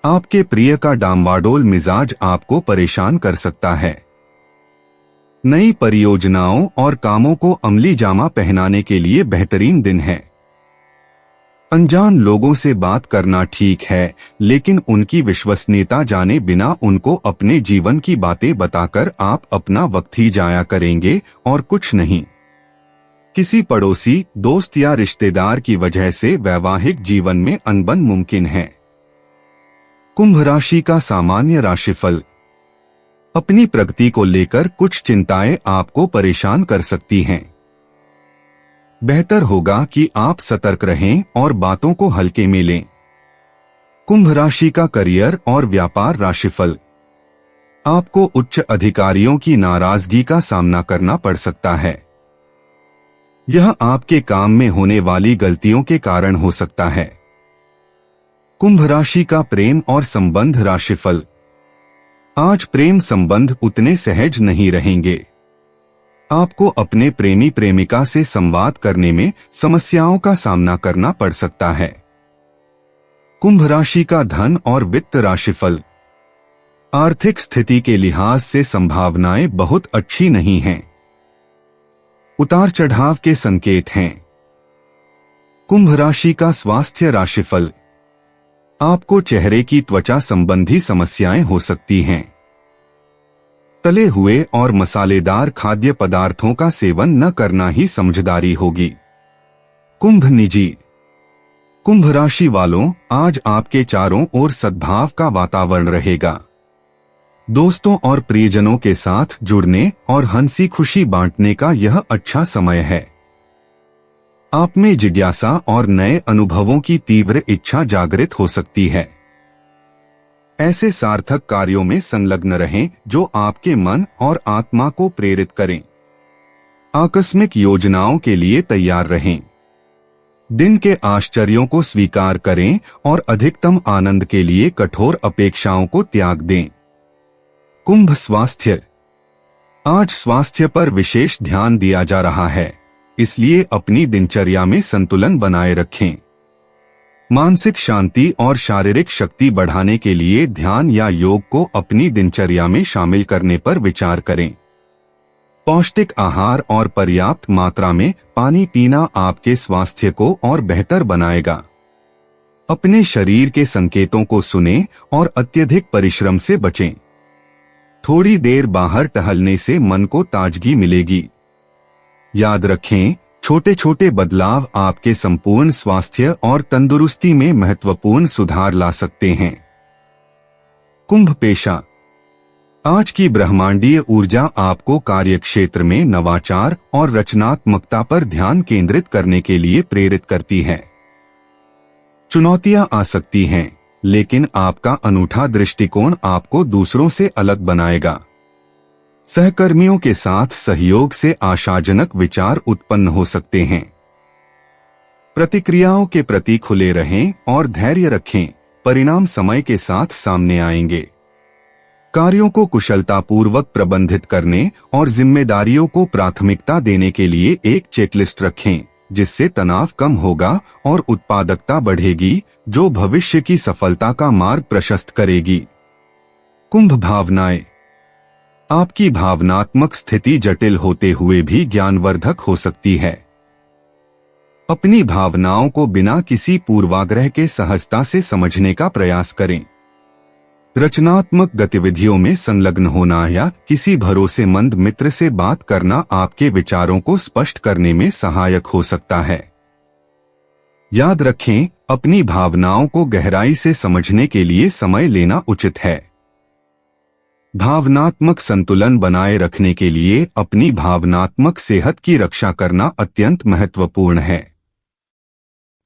आपके प्रिय का डामाडोल मिजाज आपको परेशान कर सकता है। नई परियोजनाओं और कामों को अमली जामा पहनाने के लिए बेहतरीन दिन है। अनजान लोगों से बात करना ठीक है, लेकिन उनकी विश्वसनीयता जाने बिना उनको अपने जीवन की बातें बताकर आप अपना वक्त ही जाया करेंगे और कुछ नहीं। किसी पड़ोसी, दोस्त या रिश्तेदार की वजह से वैवाहिक जीवन में अनबन मुमकिन है। कुंभ राशि का सामान्य राशिफल। अपनी प्रगति को लेकर कुछ चिंताएं आपको परेशान कर सकती हैं। बेहतर होगा कि आप सतर्क रहें और बातों को हल्के में लें। कुंभ राशि का करियर और व्यापार राशिफल। आपको उच्च अधिकारियों की नाराजगी का सामना करना पड़ सकता है। यह आपके काम में होने वाली गलतियों के कारण हो सकता है। कुंभ राशि का प्रेम और संबंध राशिफल। आज प्रेम संबंध उतने सहज नहीं रहेंगे। आपको अपने प्रेमी प्रेमिका से संवाद करने में समस्याओं का सामना करना पड़ सकता है। कुंभ राशि का धन और वित्त राशिफल। आर्थिक स्थिति के लिहाज से संभावनाएं बहुत अच्छी नहीं हैं। उतार चढ़ाव के संकेत हैं। कुंभ राशि का स्वास्थ्य राशिफल। आपको चेहरे की त्वचा संबंधी समस्याएं हो सकती हैं। तले हुए और मसालेदार खाद्य पदार्थों का सेवन न करना ही समझदारी होगी। कुंभ निजी। कुंभ राशि वालों, आज आपके चारों ओर सद्भाव का वातावरण रहेगा। दोस्तों और प्रियजनों के साथ जुड़ने और हंसी खुशी बांटने का यह अच्छा समय है। आप में जिज्ञासा और नए अनुभवों की तीव्र इच्छा जागृत हो सकती है। ऐसे सार्थक कार्यों में संलग्न रहें जो आपके मन और आत्मा को प्रेरित करें। आकस्मिक योजनाओं के लिए तैयार रहें। दिन के आश्चर्यों को स्वीकार करें और अधिकतम आनंद के लिए कठोर अपेक्षाओं को त्याग दें। कुंभ स्वास्थ्य। आज स्वास्थ्य पर विशेष ध्यान दिया जा रहा है, इसलिए अपनी दिनचर्या में संतुलन बनाए रखें। मानसिक शांति और शारीरिक शक्ति बढ़ाने के लिए ध्यान या योग को अपनी दिनचर्या में शामिल करने पर विचार करें। पौष्टिक आहार और पर्याप्त मात्रा में पानी पीना आपके स्वास्थ्य को और बेहतर बनाएगा। अपने शरीर के संकेतों को सुनें और अत्यधिक परिश्रम से बचें। थोड़ी देर बाहर टहलने से मन को ताजगी मिलेगी। याद रखें, छोटे छोटे बदलाव आपके संपूर्ण स्वास्थ्य और तंदुरुस्ती में महत्वपूर्ण सुधार ला सकते हैं। कुंभ पेशा। आज की ब्रह्मांडीय ऊर्जा आपको कार्यक्षेत्र में नवाचार और रचनात्मकता पर ध्यान केंद्रित करने के लिए प्रेरित करती है। चुनौतियां आ सकती हैं, लेकिन आपका अनूठा दृष्टिकोण आपको दूसरों से अलग बनाएगा। सहकर्मियों के साथ सहयोग से आशाजनक विचार उत्पन्न हो सकते हैं। प्रतिक्रियाओं के प्रति खुले रहें और धैर्य रखें, परिणाम समय के साथ सामने आएंगे। कार्यों को कुशलतापूर्वक प्रबंधित करने और जिम्मेदारियों को प्राथमिकता देने के लिए एक चेकलिस्ट रखें, जिससे तनाव कम होगा और उत्पादकता बढ़ेगी, जो भविष्य की सफलता का मार्ग प्रशस्त करेगी। कुंभ भावनाएं। आपकी भावनात्मक स्थिति जटिल होते हुए भी ज्ञानवर्धक हो सकती है। अपनी भावनाओं को बिना किसी पूर्वाग्रह के सहजता से समझने का प्रयास करें। रचनात्मक गतिविधियों में संलग्न होना या किसी भरोसेमंद मित्र से बात करना आपके विचारों को स्पष्ट करने में सहायक हो सकता है। याद रखें, अपनी भावनाओं को गहराई से समझने के लिए समय लेना उचित है। भावनात्मक संतुलन बनाए रखने के लिए अपनी भावनात्मक सेहत की रक्षा करना अत्यंत महत्वपूर्ण है।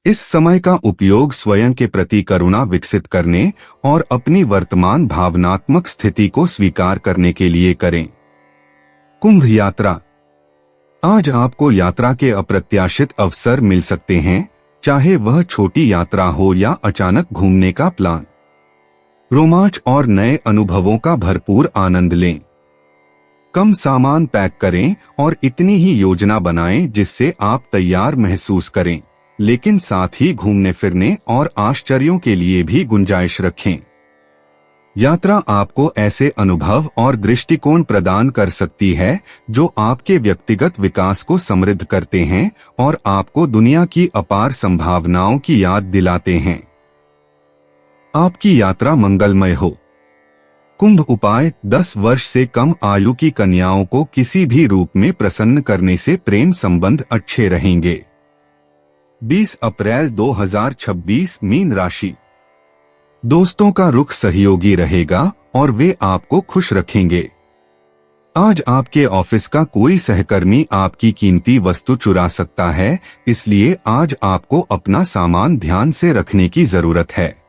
इस समय का उपयोग स्वयं के प्रति करुणा विकसित करने और अपनी वर्तमान भावनात्मक स्थिति को स्वीकार करने के लिए करें। कुंभ यात्रा। आज आपको यात्रा के अप्रत्याशित अवसर मिल सकते हैं, चाहे वह छोटी यात्रा हो या अचानक घूमने का प्लान। रोमांच और नए अनुभवों का भरपूर आनंद लें। कम सामान पैक करें और इतनी ही योजना बनाएं जिससे आप तैयार महसूस करें, लेकिन साथ ही घूमने फिरने और आश्चर्यों के लिए भी गुंजाइश रखें। यात्रा आपको ऐसे अनुभव और दृष्टिकोण प्रदान कर सकती है जो आपके व्यक्तिगत विकास को समृद्ध करते हैं और आपको दुनिया की अपार संभावनाओं की याद दिलाते हैं। आपकी यात्रा मंगलमय हो। कुंभ उपाय। 10 वर्ष से कम आयु की कन्याओं को किसी भी रूप में प्रसन्न करने से प्रेम संबंध अच्छे रहेंगे। 20 अप्रैल 2026 मीन राशि। दोस्तों का रुख सहयोगी रहेगा और वे आपको खुश रखेंगे। आज आपके ऑफिस का कोई सहकर्मी आपकी कीमती वस्तु चुरा सकता है, इसलिए आज आपको अपना सामान ध्यान से रखने की जरूरत है।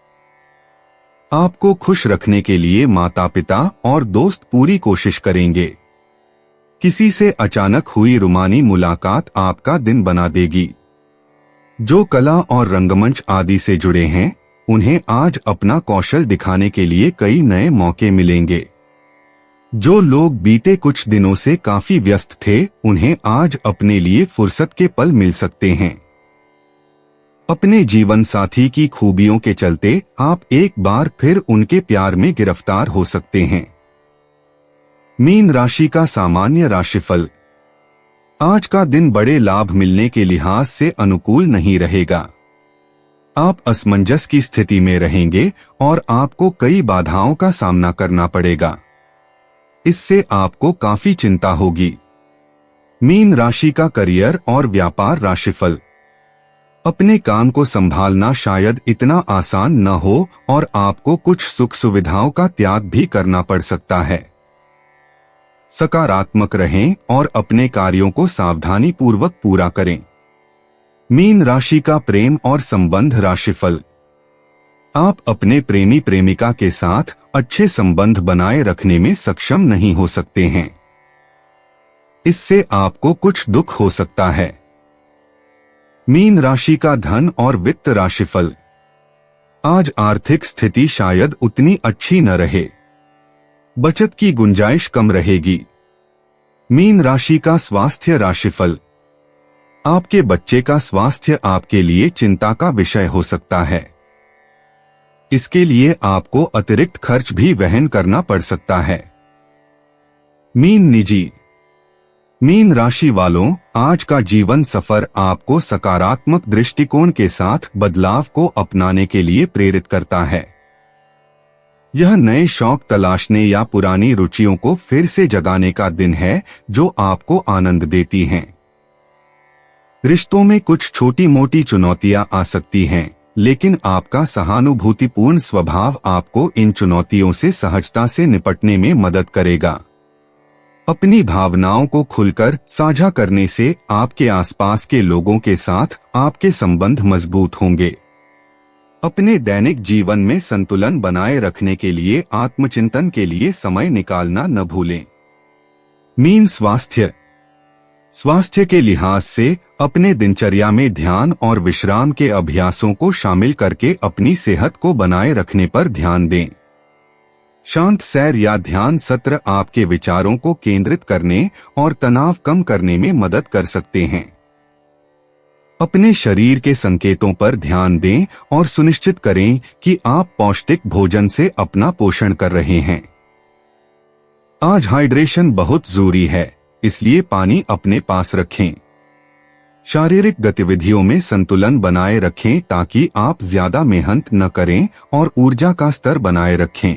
आपको खुश रखने के लिए माता पिता और दोस्त पूरी कोशिश करेंगे। किसी से अचानक हुई रूमानी मुलाकात आपका दिन बना देगी। जो कला और रंगमंच आदि से जुड़े हैं, उन्हें आज अपना कौशल दिखाने के लिए कई नए मौके मिलेंगे। जो लोग बीते कुछ दिनों से काफी व्यस्त थे, उन्हें आज अपने लिए फुर्सत के पल मिल सकते हैं। अपने जीवन साथी की खूबियों के चलते आप एक बार फिर उनके प्यार में गिरफ्तार हो सकते हैं। मीन राशि का सामान्य राशिफल। आज का दिन बड़े लाभ मिलने के लिहाज से अनुकूल नहीं रहेगा। आप असमंजस की स्थिति में रहेंगे और आपको कई बाधाओं का सामना करना पड़ेगा। इससे आपको काफी चिंता होगी। मीन राशि का करियर और व्यापार राशिफल। अपने काम को संभालना शायद इतना आसान न हो और आपको कुछ सुख सुविधाओं का त्याग भी करना पड़ सकता है। सकारात्मक रहें और अपने कार्यों को सावधानी पूर्वक पूरा करें। मीन राशि का प्रेम और संबंध राशिफल। आप अपने प्रेमी प्रेमिका के साथ अच्छे संबंध बनाए रखने में सक्षम नहीं हो सकते हैं। इससे आपको कुछ दुख हो सकता है। मीन राशि का धन और वित्त राशिफल। आज आर्थिक स्थिति शायद उतनी अच्छी न रहे। बचत की गुंजाइश कम रहेगी। मीन राशि का स्वास्थ्य राशिफल। आपके बच्चे का स्वास्थ्य आपके लिए चिंता का विषय हो सकता है। इसके लिए आपको अतिरिक्त खर्च भी वहन करना पड़ सकता है। मीन निजी। मीन राशि वालों, आज का जीवन सफर आपको सकारात्मक दृष्टिकोण के साथ बदलाव को अपनाने के लिए प्रेरित करता है। यह नए शौक तलाशने या पुरानी रुचियों को फिर से जगाने का दिन है जो आपको आनंद देती हैं। रिश्तों में कुछ छोटी मोटी चुनौतियां आ सकती हैं, लेकिन आपका सहानुभूतिपूर्ण स्वभाव आपको इन चुनौतियों से सहजता से निपटने में मदद करेगा। अपनी भावनाओं को खुलकर साझा करने से आपके आसपास के लोगों के साथ आपके संबंध मजबूत होंगे। अपने दैनिक जीवन में संतुलन बनाए रखने के लिए आत्मचिंतन के लिए समय निकालना न भूलें। मीन स्वास्थ्य। स्वास्थ्य के लिहाज से अपने दिनचर्या में ध्यान और विश्राम के अभ्यासों को शामिल करके अपनी सेहत को बनाए रखने पर ध्यान दें। शांत सैर या ध्यान सत्र आपके विचारों को केंद्रित करने और तनाव कम करने में मदद कर सकते हैं। अपने शरीर के संकेतों पर ध्यान दें और सुनिश्चित करें कि आप पौष्टिक भोजन से अपना पोषण कर रहे हैं। आज हाइड्रेशन बहुत जरूरी है, इसलिए पानी अपने पास रखें। शारीरिक गतिविधियों में संतुलन बनाए रखें ताकि आप ज्यादा मेहनत न करें और ऊर्जा का स्तर बनाए रखें।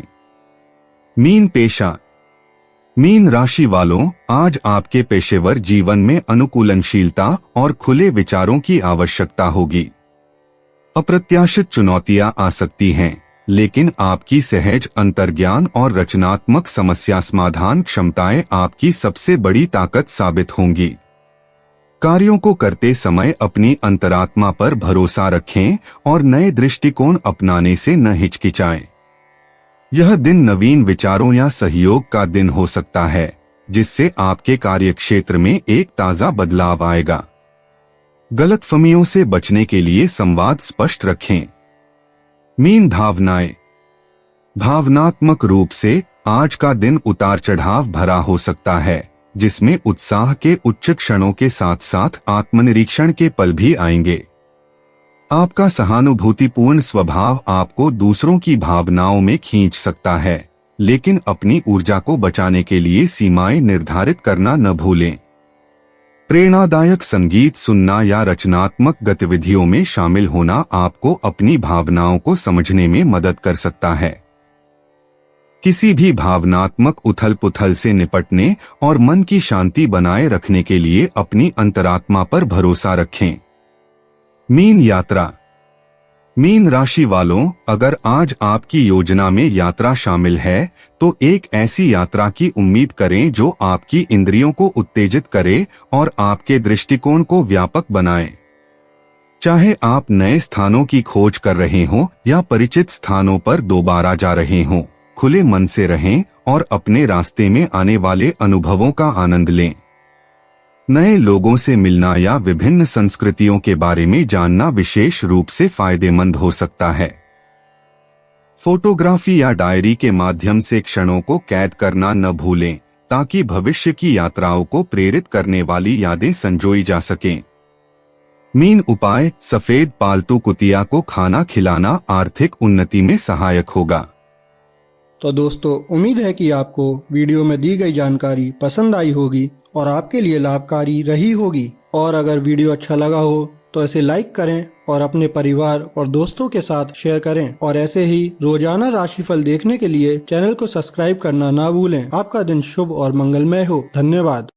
मीन पेशा। मीन राशि वालों, आज आपके पेशेवर जीवन में अनुकूलनशीलता और खुले विचारों की आवश्यकता होगी। अप्रत्याशित चुनौतियां आ सकती हैं, लेकिन आपकी सहज अंतर्ज्ञान और रचनात्मक समस्या समाधान क्षमताएं आपकी सबसे बड़ी ताकत साबित होंगी। कार्यों को करते समय अपनी अंतरात्मा पर भरोसा रखें और नए दृष्टिकोण अपनाने से न हिचकिचाएं। यह दिन नवीन विचारों या सहयोग का दिन हो सकता है, जिससे आपके कार्यक्षेत्र में एक ताजा बदलाव आएगा। गलतफहमियों से बचने के लिए संवाद स्पष्ट रखें। मीन भावनाएं। भावनात्मक रूप से आज का दिन उतार चढ़ाव भरा हो सकता है, जिसमें उत्साह के उच्च क्षणों के साथ साथ आत्मनिरीक्षण के पल भी आएंगे। आपका सहानुभूतिपूर्ण स्वभाव आपको दूसरों की भावनाओं में खींच सकता है, लेकिन अपनी ऊर्जा को बचाने के लिए सीमाएं निर्धारित करना न भूलें। प्रेरणादायक संगीत सुनना या रचनात्मक गतिविधियों में शामिल होना आपको अपनी भावनाओं को समझने में मदद कर सकता है। किसी भी भावनात्मक उथल-पुथल से निपटने और मन की शांति बनाए रखने के लिए अपनी अंतरात्मा पर भरोसा रखें। मीन यात्रा। मीन राशि वालों, अगर आज आपकी योजना में यात्रा शामिल है, तो एक ऐसी यात्रा की उम्मीद करें जो आपकी इंद्रियों को उत्तेजित करे और आपके दृष्टिकोण को व्यापक बनाए। चाहे आप नए स्थानों की खोज कर रहे हों या परिचित स्थानों पर दोबारा जा रहे हों, खुले मन से रहें और अपने रास्ते में आने वाले अनुभवों का आनंद लें। नए लोगों से मिलना या विभिन्न संस्कृतियों के बारे में जानना विशेष रूप से फायदेमंद हो सकता है। फोटोग्राफी या डायरी के माध्यम से क्षणों को कैद करना न भूलें, ताकि भविष्य की यात्राओं को प्रेरित करने वाली यादें संजोई जा सकें। मीन उपाय। सफेद पालतू कुतिया को खाना खिलाना आर्थिक उन्नति में सहायक होगा। तो दोस्तों, उम्मीद है कि आपको वीडियो में दी गई जानकारी पसंद आई होगी और आपके लिए लाभकारी रही होगी। और अगर वीडियो अच्छा लगा हो तो इसे लाइक करें और अपने परिवार और दोस्तों के साथ शेयर करें। और ऐसे ही रोजाना राशिफल देखने के लिए चैनल को सब्सक्राइब करना ना भूलें। आपका दिन शुभ और मंगलमय हो। धन्यवाद।